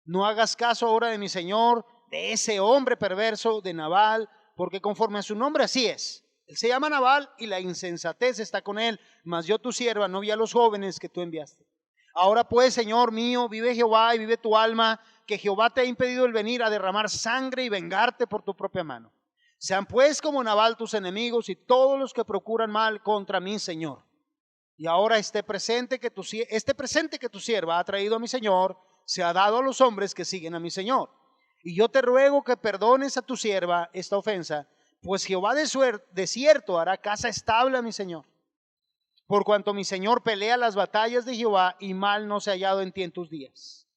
No hagas caso ahora de mi señor, de ese hombre perverso de Nabal, porque conforme a su nombre así es. Él se llama Nabal y la insensatez está con él, mas yo tu sierva no vi a los jóvenes que tú enviaste. Ahora pues, Señor mío, vive Jehová y vive tu alma, que Jehová te ha impedido el venir a derramar sangre y vengarte por tu propia mano. Sean pues como Nabal tus enemigos y todos los que procuran mal contra mi Señor. Y ahora este presente que tu sierva ha traído a mi Señor, se ha dado a los hombres que siguen a mi Señor. Y yo te ruego que perdones a tu sierva esta ofensa, pues Jehová de cierto hará casa estable a mi Señor. Por cuanto mi Señor pelea las batallas de Jehová y mal no se ha hallado en ti en tus días.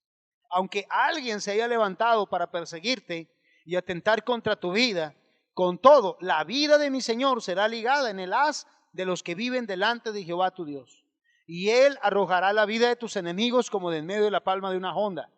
Aunque alguien se haya levantado para perseguirte y atentar contra tu vida, con todo, la vida de mi Señor será ligada en el haz de los que viven delante de Jehová tu Dios. Y él arrojará la vida de tus enemigos como de en medio de la palma de una honda.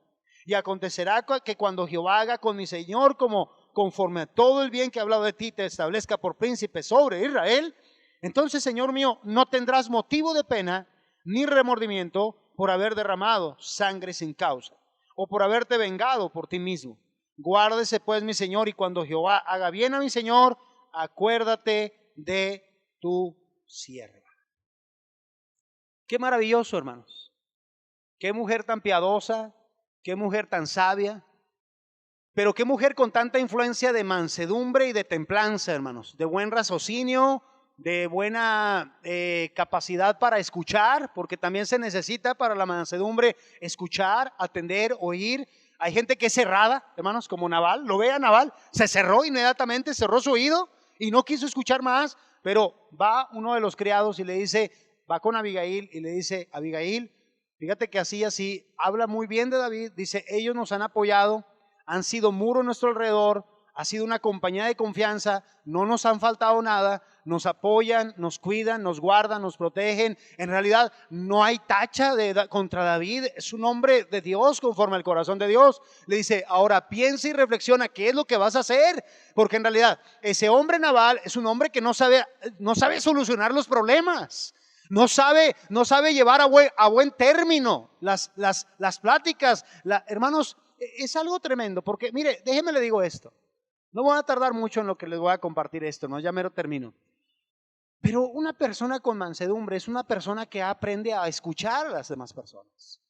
Y acontecerá que cuando Jehová haga con mi Señor como conforme a todo el bien que ha hablado de ti, te establezca por príncipe sobre Israel, entonces, Señor mío, no tendrás motivo de pena ni remordimiento por haber derramado sangre sin causa, o por haberte vengado por ti mismo. Guárdese pues mi Señor, y cuando Jehová haga bien a mi Señor, acuérdate de tu sierva. Qué maravilloso, hermanos. Qué mujer tan piadosa, qué mujer tan sabia. Pero qué mujer con tanta influencia de mansedumbre y de templanza, hermanos, de buen raciocinio, de buena capacidad para escuchar, porque también se necesita para la mansedumbre escuchar, atender, oír. Hay gente que es cerrada, hermanos, como Nabal. Lo ve a Nabal, se cerró inmediatamente, cerró su oído y no quiso escuchar más. Pero va uno de los criados y le dice, va con Abigail y le dice, Abigail, fíjate que así, habla muy bien de David. Dice, ellos nos han apoyado, han sido muro a nuestro alrededor, ha sido una compañía de confianza, no nos han faltado nada, nos apoyan, nos cuidan, nos guardan, nos protegen. En realidad no hay tacha contra David, es un hombre de Dios conforme al corazón de Dios. Le dice, ahora piensa y reflexiona qué es lo que vas a hacer, porque en realidad ese hombre Nabal es un hombre que no sabe solucionar los problemas. No sabe llevar a buen término las pláticas. Hermanos, es algo tremendo, porque mire, déjeme le digo esto. No voy a tardar mucho en lo que les voy a compartir esto, ¿no? Ya mero termino. Pero una persona con mansedumbre es una persona que aprende a escuchar a las demás personas.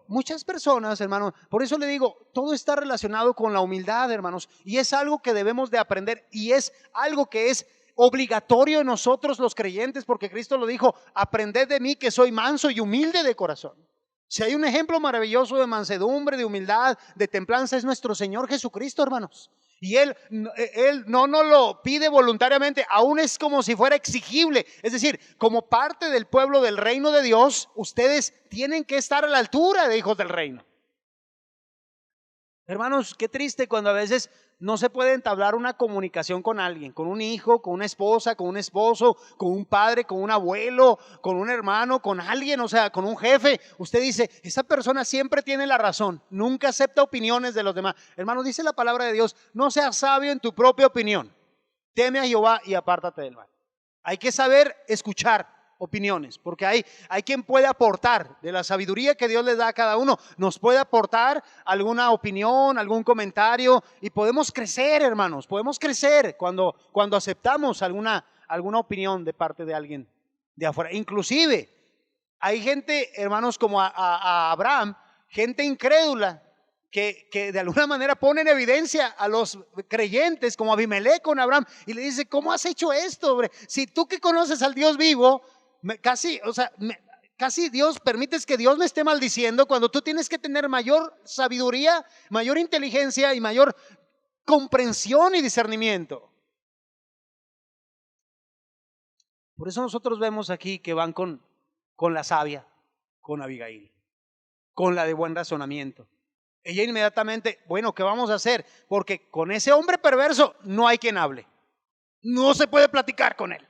Muchas personas, hermanos, por eso le digo, todo está relacionado con la humildad, hermanos, y es algo que debemos de aprender y es algo que es obligatorio en nosotros los creyentes, porque Cristo lo dijo, aprended de mí que soy manso y humilde de corazón. Si hay un ejemplo maravilloso de mansedumbre, de humildad, de templanza, es nuestro Señor Jesucristo, hermanos. Y Él no nos lo pide voluntariamente, aún es como si fuera exigible. Es decir, como parte del pueblo del reino de Dios, ustedes tienen que estar a la altura de hijos del reino. Hermanos, qué triste cuando a veces no se puede entablar una comunicación con alguien, con un hijo, con una esposa, con un esposo, con un padre, con un abuelo, con un hermano, con alguien, o sea, con un jefe. Usted dice, esa persona siempre tiene la razón, nunca acepta opiniones de los demás. Hermanos, dice la palabra de Dios, no seas sabio en tu propia opinión, teme a Jehová y apártate del mal. Hay que saber escuchar opiniones, porque hay quien puede aportar de la sabiduría que Dios les da a cada uno, nos puede aportar alguna opinión, algún comentario y podemos crecer, hermanos, podemos crecer cuando aceptamos alguna opinión de parte de alguien de afuera. Inclusive hay gente, hermanos, como a Abraham, gente incrédula que de alguna manera pone en evidencia a los creyentes, como Abimelech con Abraham, y le dice, ¿cómo has hecho esto, hombre? Si tú que conoces al Dios vivo, casi Dios, permites que Dios me esté maldiciendo cuando tú tienes que tener mayor sabiduría, mayor inteligencia y mayor comprensión y discernimiento. Por eso nosotros vemos aquí que van con la sabia, con Abigail, con la de buen razonamiento. Ella inmediatamente, bueno, ¿qué vamos a hacer? Porque con ese hombre perverso no hay quien hable. No se puede platicar con él.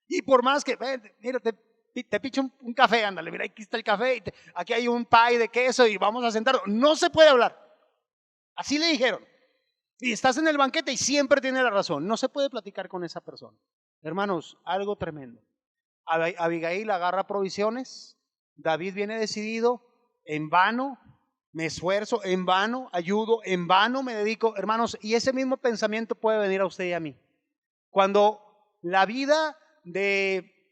Y por más que, mira, te picho un café, ándale, mira, aquí está el café, aquí hay un pie de queso y vamos a sentarnos. No se puede hablar. Así le dijeron. Y estás en el banquete y siempre tiene la razón. No se puede platicar con esa persona. Hermanos, algo tremendo. Abigail agarra provisiones. David viene decidido, en vano me esfuerzo, en vano ayudo, en vano me dedico. Hermanos, y ese mismo pensamiento puede venir a usted y a mí. Cuando la vida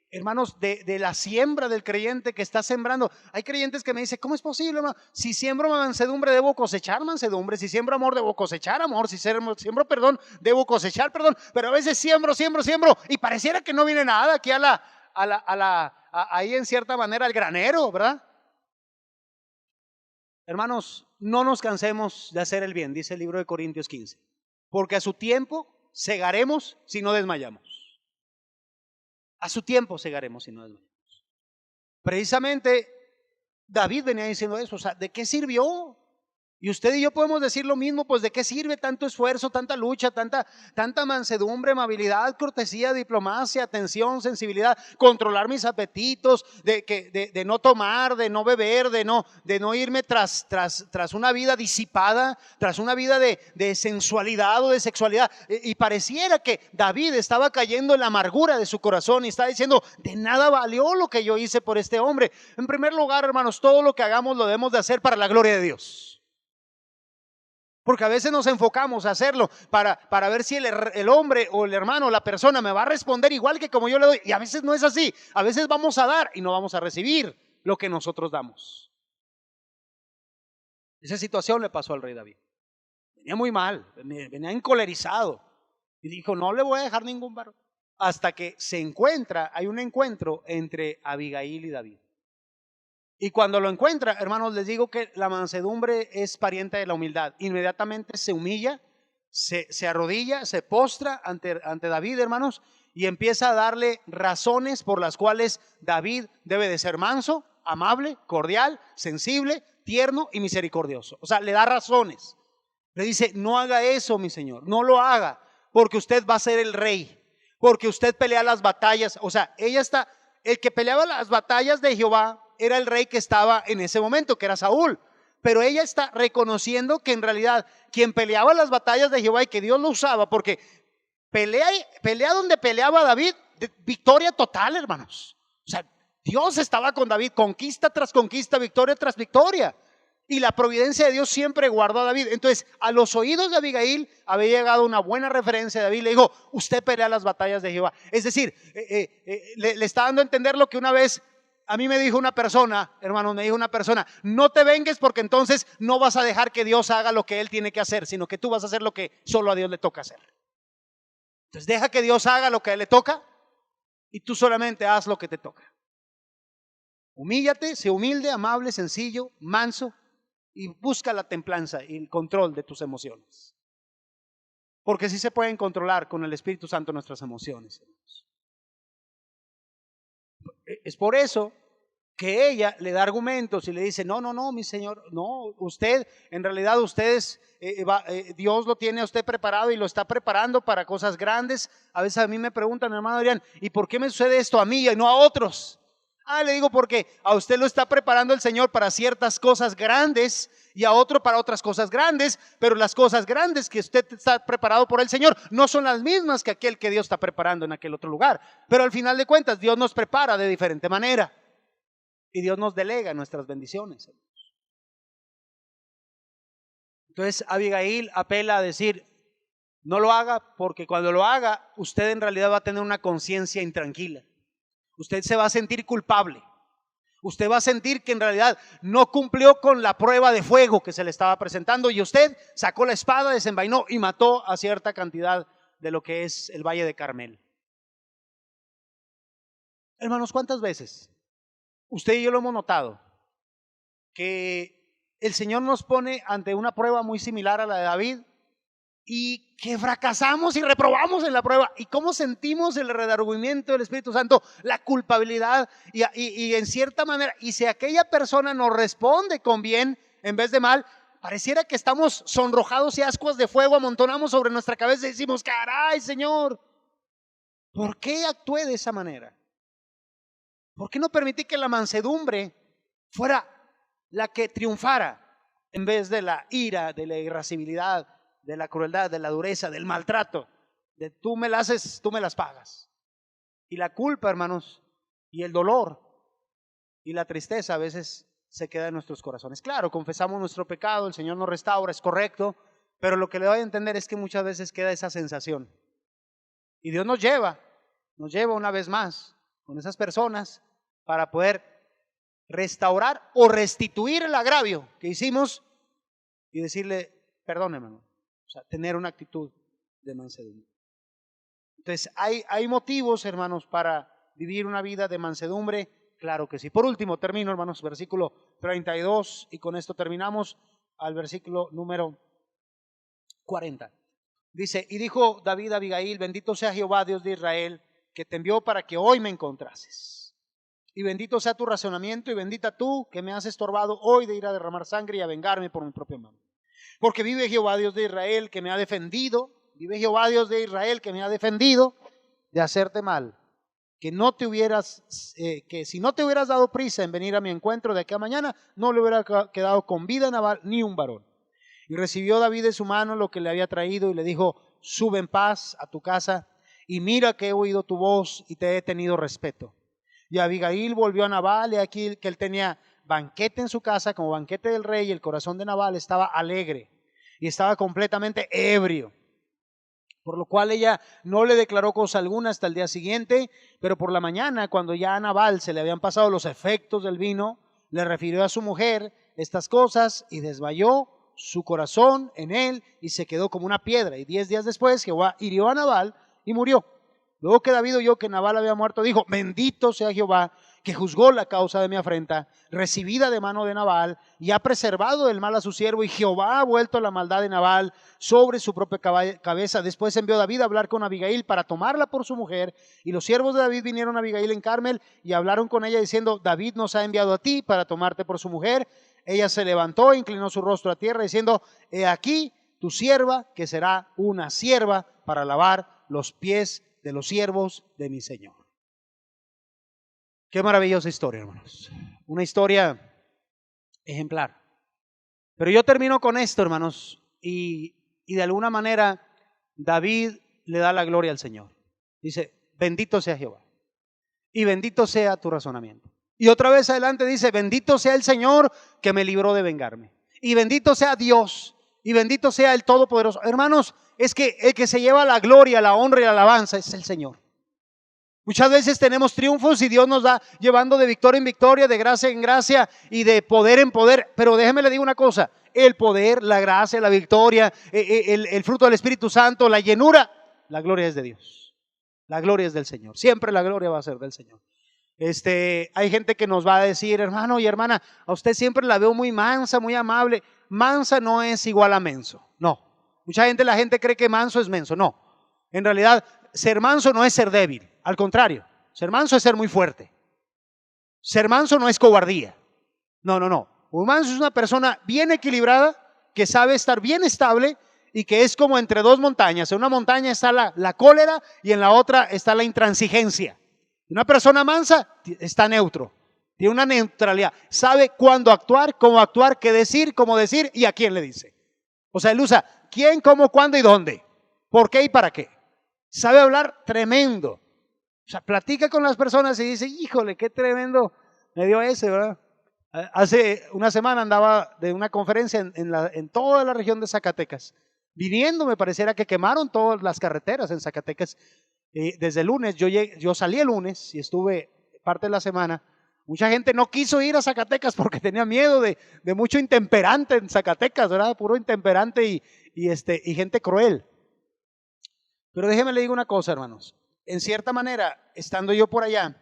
hermanos, de la siembra del creyente que está sembrando. Hay creyentes que me dicen, ¿cómo es posible, hermano? Si siembro mansedumbre, debo cosechar mansedumbre. Si siembro amor, debo cosechar amor. Si siembro perdón, debo cosechar perdón. Pero a veces siembro y pareciera que no viene nada aquí ahí en cierta manera al granero, ¿verdad? Hermanos, no nos cansemos de hacer el bien, dice el libro de Corintios 15. Porque a su tiempo segaremos si no desmayamos. A su tiempo segaremos si no desmayamos. Precisamente David venía diciendo eso, o sea, ¿de qué sirvió? Y usted y yo podemos decir lo mismo, pues ¿de qué sirve tanto esfuerzo, tanta lucha, tanta mansedumbre, amabilidad, cortesía, diplomacia, atención, sensibilidad, controlar mis apetitos, de no tomar, de no beber, de no irme tras una vida disipada, tras una vida de sensualidad o de sexualidad? Y pareciera que David estaba cayendo en la amargura de su corazón y está diciendo, de nada valió lo que yo hice por este hombre. En primer lugar, hermanos, todo lo que hagamos lo debemos de hacer para la gloria de Dios. Porque a veces nos enfocamos a hacerlo para ver si el hombre o el hermano, la persona me va a responder igual que como yo le doy. Y a veces no es así. A veces vamos a dar y no vamos a recibir lo que nosotros damos. Esa situación le pasó al rey David. venía muy mal, venía encolerizado. Y dijo, no le voy a dejar ningún varón. Hasta que hay un encuentro entre Abigail y David. Y cuando lo encuentra, hermanos, les digo que la mansedumbre es pariente de la humildad. Inmediatamente se humilla, se arrodilla, se postra ante David, hermanos, y empieza a darle razones por las cuales David debe de ser manso, amable, cordial, sensible, tierno y misericordioso. O sea, le da razones. Le dice, no haga eso, mi señor, no lo haga, porque usted va a ser el rey, porque usted pelea las batallas. O sea, el que peleaba las batallas de Jehová era el rey que estaba en ese momento, que era Saúl. Pero ella está reconociendo que en realidad quien peleaba las batallas de Jehová y que Dios lo usaba, porque pelea donde peleaba David, victoria total, hermanos. O sea, Dios estaba con David, conquista tras conquista, victoria tras victoria. Y la providencia de Dios siempre guardó a David. Entonces, a los oídos de Abigail había llegado una buena referencia de David. Le dijo, usted pelea las batallas de Jehová. Es decir, le está dando a entender lo que una vez a mí me dijo una persona, hermanos, no te vengues porque entonces no vas a dejar que Dios haga lo que Él tiene que hacer, sino que tú vas a hacer lo que solo a Dios le toca hacer. Entonces deja que Dios haga lo que a Él le toca y tú solamente haz lo que te toca. Humíllate, sé humilde, amable, sencillo, manso y busca la templanza y el control de tus emociones. Porque sí se pueden controlar con el Espíritu Santo nuestras emociones, hermanos. Es por eso que ella le da argumentos y le dice, no, mi señor, no, usted, en realidad Dios lo tiene a usted preparado y lo está preparando para cosas grandes. A veces a mí me preguntan, hermano Adrián, ¿y por qué me sucede esto a mí y no a otros? Le digo porque a usted lo está preparando el Señor para ciertas cosas grandes y a otro para otras cosas grandes, pero las cosas grandes que usted está preparado por el Señor no son las mismas que aquel que Dios está preparando en aquel otro lugar. Pero al final de cuentas Dios nos prepara de diferente manera y Dios nos delega nuestras bendiciones. Entonces Abigail apela a decir, no lo haga porque cuando lo haga usted en realidad va a tener una conciencia intranquila. Usted se va a sentir culpable. Usted va a sentir que en realidad no cumplió con la prueba de fuego que se le estaba presentando y usted sacó la espada, desenvainó y mató a cierta cantidad de lo que es el Valle de Carmel. Hermanos, ¿cuántas veces usted y yo lo hemos notado que el Señor nos pone ante una prueba muy similar a la de David y que fracasamos y reprobamos en la prueba? ¿Y cómo sentimos el redargüimiento del Espíritu Santo? La culpabilidad y en cierta manera, y si aquella persona nos responde con bien en vez de mal, pareciera que estamos sonrojados y ascuas de fuego amontonamos sobre nuestra cabeza y decimos, caray, Señor, ¿por qué actué de esa manera? ¿Por qué no permití que la mansedumbre fuera la que triunfara en vez de la ira, de la irascibilidad, de la crueldad, de la dureza, del maltrato, de tú me las haces, tú me las pagas? Y la culpa, hermanos, y el dolor y la tristeza a veces se queda en nuestros corazones. Claro, confesamos nuestro pecado, el Señor nos restaura, es correcto, pero lo que le doy a entender es que muchas veces queda esa sensación. Y Dios nos lleva una vez más con esas personas para poder restaurar o restituir el agravio que hicimos y decirle, perdóneme, hermano. O sea, tener una actitud de mansedumbre. Entonces, ¿hay motivos, hermanos, para vivir una vida de mansedumbre? Claro que sí. Por último, termino, hermanos, versículo 32, y con esto terminamos al versículo número 40. Dice, y dijo David a Abigail, bendito sea Jehová, Dios de Israel, que te envió para que hoy me encontrases. Y bendito sea tu razonamiento, y bendita tú que me has estorbado hoy de ir a derramar sangre y a vengarme por mi propia mano. Porque vive Jehová Dios de Israel que me ha defendido, vive Jehová Dios de Israel que me ha defendido de hacerte mal, que si no te hubieras dado prisa en venir a mi encuentro de aquí a mañana, no le hubiera quedado con vida Nabal ni un varón. Y recibió David de su mano lo que le había traído y le dijo, sube en paz a tu casa y mira que he oído tu voz y te he tenido respeto. Y Abigail volvió a Nabal y aquí que él tenía banquete en su casa como banquete del rey y el corazón de Nabal estaba alegre y estaba completamente ebrio, por lo cual ella no le declaró cosa alguna hasta el día siguiente, pero por la mañana cuando ya a Nabal se le habían pasado los efectos del vino, le refirió a su mujer estas cosas y desmayó su corazón en él y se quedó como una piedra. Y 10 días después Jehová hirió a Nabal y murió. Luego que David oyó que Nabal había muerto, dijo: bendito sea Jehová, que juzgó la causa de mi afrenta, recibida de mano de Nabal, y ha preservado del mal a su siervo, y Jehová ha vuelto la maldad de Nabal sobre su propia cabeza. Después envió David a hablar con Abigail para tomarla por su mujer, y los siervos de David vinieron a Abigail en Carmel y hablaron con ella diciendo: David nos ha enviado a ti para tomarte por su mujer. Ella se levantó e inclinó su rostro a tierra diciendo: he aquí tu sierva, que será una sierva para lavar los pies de los siervos de mi Señor. Qué maravillosa historia, hermanos. Una historia ejemplar. Pero yo termino con esto, hermanos, y de alguna manera David le da la gloria al Señor. Dice: bendito sea Jehová y bendito sea tu razonamiento. Y otra vez adelante dice: bendito sea el Señor que me libró de vengarme. Y bendito sea Dios y bendito sea el Todopoderoso. Hermanos, es que el que se lleva la gloria, la honra y la alabanza es el Señor. Muchas veces tenemos triunfos y Dios nos va llevando de victoria en victoria, de gracia en gracia y de poder en poder. Pero déjeme le digo una cosa: el poder, la gracia, la victoria, el fruto del Espíritu Santo, la llenura, la gloria es de Dios. La gloria es del Señor. Siempre la gloria va a ser del Señor. Hay gente que nos va a decir: hermano y hermana, a usted siempre la veo muy mansa, muy amable. Mansa no es igual a menso. No. La gente cree que manso es menso. No. En realidad, ser manso no es ser débil. Al contrario, ser manso es ser muy fuerte. Ser manso no es cobardía. No. Un manso es una persona bien equilibrada, que sabe estar bien estable y que es como entre dos montañas. En una montaña está la cólera y en la otra está la intransigencia. Una persona mansa está neutro, tiene una neutralidad. Sabe cuándo actuar, cómo actuar, qué decir, cómo decir y a quién le dice. O sea, él usa quién, cómo, cuándo y dónde, por qué y para qué. Sabe hablar tremendo. O sea, platica con las personas y dice: híjole, qué tremendo me dio ese, ¿verdad? Hace una semana andaba de una conferencia en toda la región de Zacatecas. Viniendo, me pareciera que quemaron todas las carreteras en Zacatecas. Desde el lunes, yo salí el lunes y estuve parte de la semana. Mucha gente no quiso ir a Zacatecas porque tenía miedo de mucho intemperante en Zacatecas, ¿verdad? Puro intemperante y gente cruel. Pero déjeme le digo una cosa, hermanos. En cierta manera, estando yo por allá,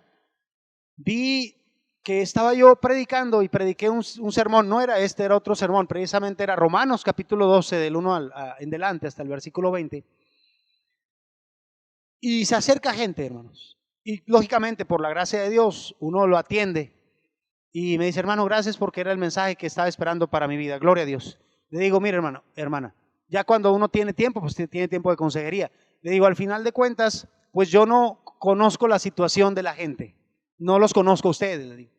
vi que estaba yo predicando y prediqué un sermón. No era este, era otro sermón. Precisamente era Romanos capítulo 12, del 1 en delante hasta el versículo 20. Y se acerca gente, hermanos. Y lógicamente, por la gracia de Dios, uno lo atiende. Y me dice: hermano, gracias porque era el mensaje que estaba esperando para mi vida. Gloria a Dios. Le digo: mire, hermano, hermana, ya cuando uno tiene tiempo, pues tiene tiempo de consejería. Le digo: al final de cuentas, pues yo no conozco la situación de la gente. No los conozco a ustedes, le digo.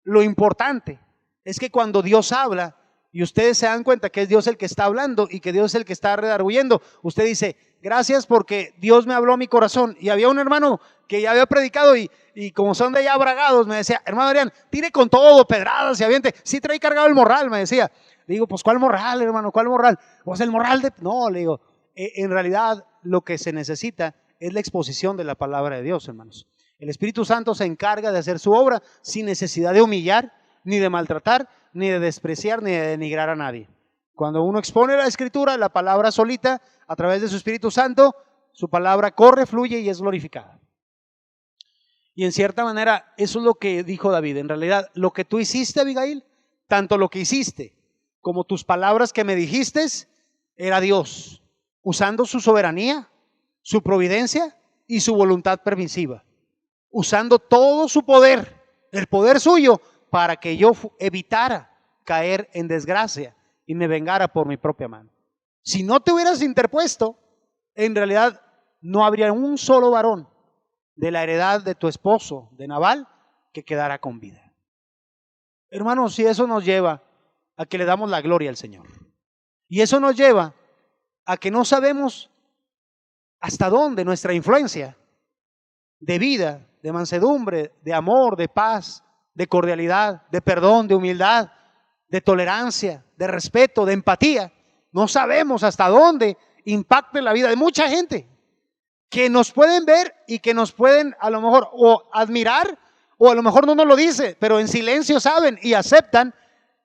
Lo importante es que cuando Dios habla y ustedes se dan cuenta que es Dios el que está hablando y que Dios es el que está redarguyendo, usted dice: gracias porque Dios me habló a mi corazón. Y había un hermano que ya había predicado y como son de allá bragados, me decía: hermano Adrián, tire con todo, pedradas y aviente. Sí trae cargado el morral, me decía. Le digo: pues ¿cuál morral, hermano? ¿Cuál morral? Pues el morral de... No, le digo, en realidad lo que se necesita es la exposición de la palabra de Dios, hermanos. El Espíritu Santo se encarga de hacer su obra sin necesidad de humillar, ni de maltratar, ni de despreciar, ni de denigrar a nadie. Cuando uno expone la Escritura, la palabra solita, a través de su Espíritu Santo, su palabra corre, fluye y es glorificada. Y en cierta manera, eso es lo que dijo David. En realidad, lo que tú hiciste, Abigail, tanto lo que hiciste como tus palabras que me dijiste, era Dios, usando su soberanía, su providencia y su voluntad permisiva, usando todo su poder, el poder suyo, para que yo evitara caer en desgracia y me vengara por mi propia mano. Si no te hubieras interpuesto, en realidad no habría un solo varón de la heredad de tu esposo, de Nabal, que quedara con vida. Hermanos, si eso nos lleva a que le damos la gloria al Señor, y eso nos lleva a que no sabemos hasta dónde nuestra influencia de vida, de mansedumbre, de amor, de paz, de cordialidad, de perdón, de humildad, de tolerancia, de respeto, de empatía, no sabemos hasta dónde impacte la vida de mucha gente que nos pueden ver y que nos pueden a lo mejor o admirar o a lo mejor no nos lo dice, pero en silencio saben y aceptan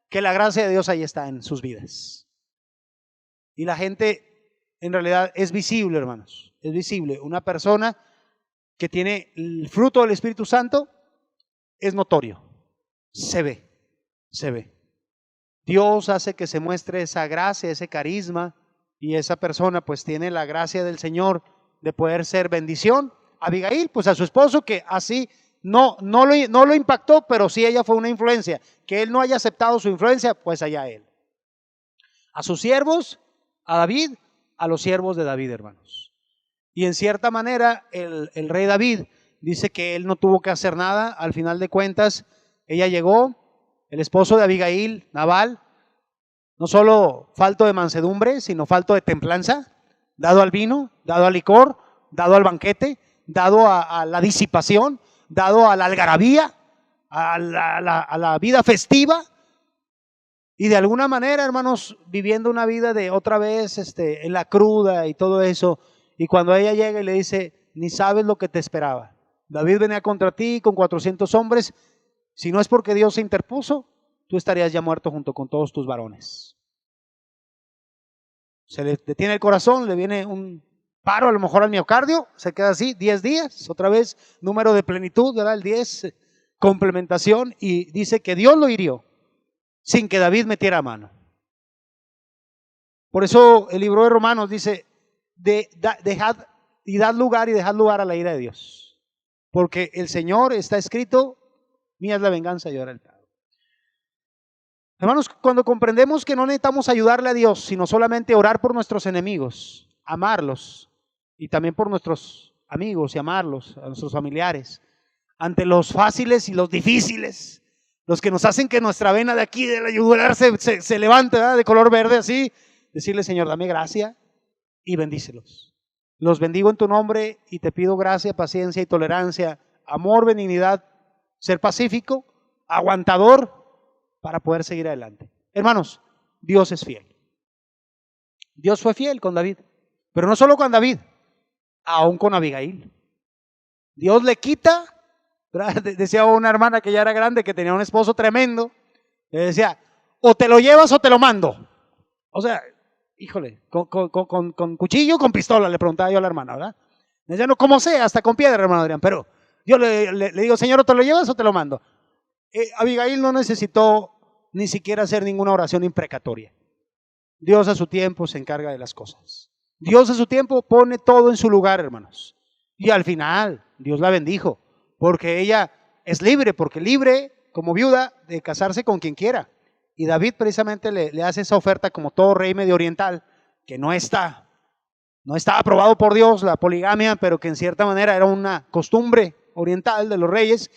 que la gracia de Dios ahí está en sus vidas. Y la gente en realidad es visible, hermanos. Es visible. Una persona que tiene el fruto del Espíritu Santo es notorio. Se ve, se ve. Dios hace que se muestre esa gracia, ese carisma, y esa persona pues tiene la gracia del Señor de poder ser bendición. Abigail, pues a su esposo, que así no lo impactó, pero sí ella fue una influencia. Que él no haya aceptado su influencia, pues allá él. A sus siervos, a David, a los siervos de David, hermanos. Y en cierta manera el rey David dice que él no tuvo que hacer nada. Al final de cuentas, ella llegó, el esposo de Abigail, Nabal, no solo falto de mansedumbre, sino falto de templanza, dado al vino, dado al licor, dado al banquete, dado a la disipación, dado a la algarabía, a la vida festiva. Y de alguna manera, hermanos, viviendo una vida de otra vez en la cruda y todo eso. Y cuando ella llega y le dice, ni sabes lo que te esperaba. David venía contra ti con 400 hombres. Si no es porque Dios se interpuso, tú estarías ya muerto junto con todos tus varones. Se le detiene el corazón, le viene un paro a lo mejor al miocardio, se queda así 10 días, otra vez número de plenitud, ¿verdad? El 10, complementación, y dice que Dios lo hirió sin que David metiera mano. Por eso el libro de Romanos dice, dejad lugar a la ira de Dios, porque el Señor está escrito, mía es la venganza, yo era el pago. Hermanos, cuando comprendemos que no necesitamos ayudarle a Dios, sino solamente orar por nuestros enemigos, amarlos, y también por nuestros amigos y amarlos, a nuestros familiares, ante los fáciles y los difíciles, los que nos hacen que nuestra vena de aquí, de la yugular, se levante, ¿verdad? De color verde así, decirle, Señor, dame gracia y bendícelos. Los bendigo en tu nombre y te pido gracia, paciencia y tolerancia, amor, benignidad, ser pacífico, aguantador, para poder seguir adelante. Hermanos, Dios es fiel. Dios fue fiel con David, pero no solo con David, aún con Abigail. Dios le quita, ¿verdad? Decía una hermana que ya era grande, que tenía un esposo tremendo, le decía, o te lo llevas o te lo mando. O sea, híjole, con cuchillo, con pistola, le preguntaba yo a la hermana, ¿verdad? Me decía, no, como sea, hasta con piedra, hermano Adrián, pero yo le digo, Señor, o te lo llevas o te lo mando. Abigail no necesitó ni siquiera hacer ninguna oración imprecatoria. Dios a su tiempo se encarga de las cosas. Dios a su tiempo pone todo en su lugar, hermanos. Y al final, Dios la bendijo, porque ella es libre, porque libre como viuda de casarse con quien quiera. Y David precisamente le hace esa oferta como todo rey medio oriental, que no está aprobado por Dios la poligamia, pero que en cierta manera era una costumbre oriental de los reyes.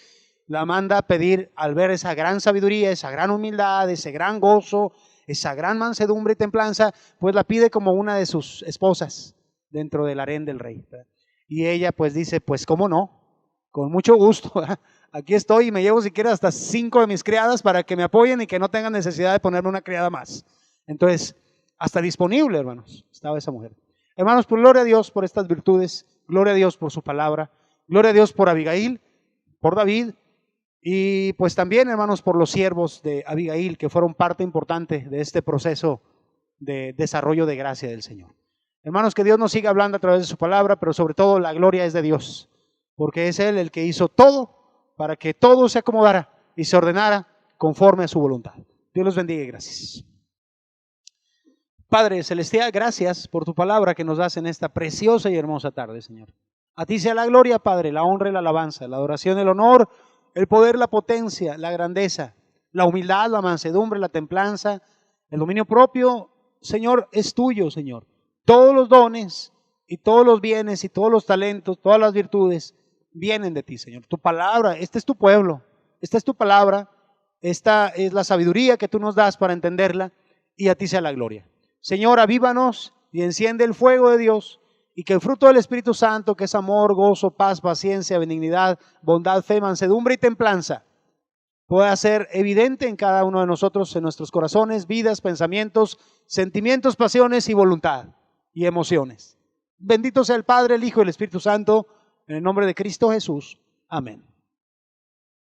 La manda a pedir al ver esa gran sabiduría, esa gran humildad, ese gran gozo, esa gran mansedumbre y templanza, pues la pide como una de sus esposas dentro del harén del rey. Y ella pues dice, pues cómo no, con mucho gusto, ¿verdad? Aquí estoy y me llevo siquiera hasta 5 de mis criadas para que me apoyen y que no tengan necesidad de ponerme una criada más. Entonces, hasta disponible, hermanos, estaba esa mujer. Hermanos, pues gloria a Dios por estas virtudes, gloria a Dios por su palabra, gloria a Dios por Abigail, por David, y pues también, hermanos, por los siervos de Abigail, que fueron parte importante de este proceso de desarrollo de gracia del Señor. Hermanos, que Dios nos siga hablando a través de su palabra, pero sobre todo la gloria es de Dios, porque es Él el que hizo todo para que todo se acomodara y se ordenara conforme a su voluntad. Dios los bendiga y gracias. Padre celestial, gracias por tu palabra que nos das en esta preciosa y hermosa tarde, Señor. A ti sea la gloria, Padre, la honra y la alabanza, la adoración, el honor, el poder, la potencia, la grandeza, la humildad, la mansedumbre, la templanza, el dominio propio, Señor, es tuyo, Señor. Todos los dones y todos los bienes y todos los talentos, todas las virtudes vienen de ti, Señor. Tu palabra, este es tu pueblo, esta es tu palabra, esta es la sabiduría que tú nos das para entenderla, y a ti sea la gloria. Señor, avívanos y enciende el fuego de Dios, y que el fruto del Espíritu Santo, que es amor, gozo, paz, paciencia, benignidad, bondad, fe, mansedumbre y templanza, pueda ser evidente en cada uno de nosotros, en nuestros corazones, vidas, pensamientos, sentimientos, pasiones y voluntad y emociones. Bendito sea el Padre, el Hijo y el Espíritu Santo, en el nombre de Cristo Jesús. Amén.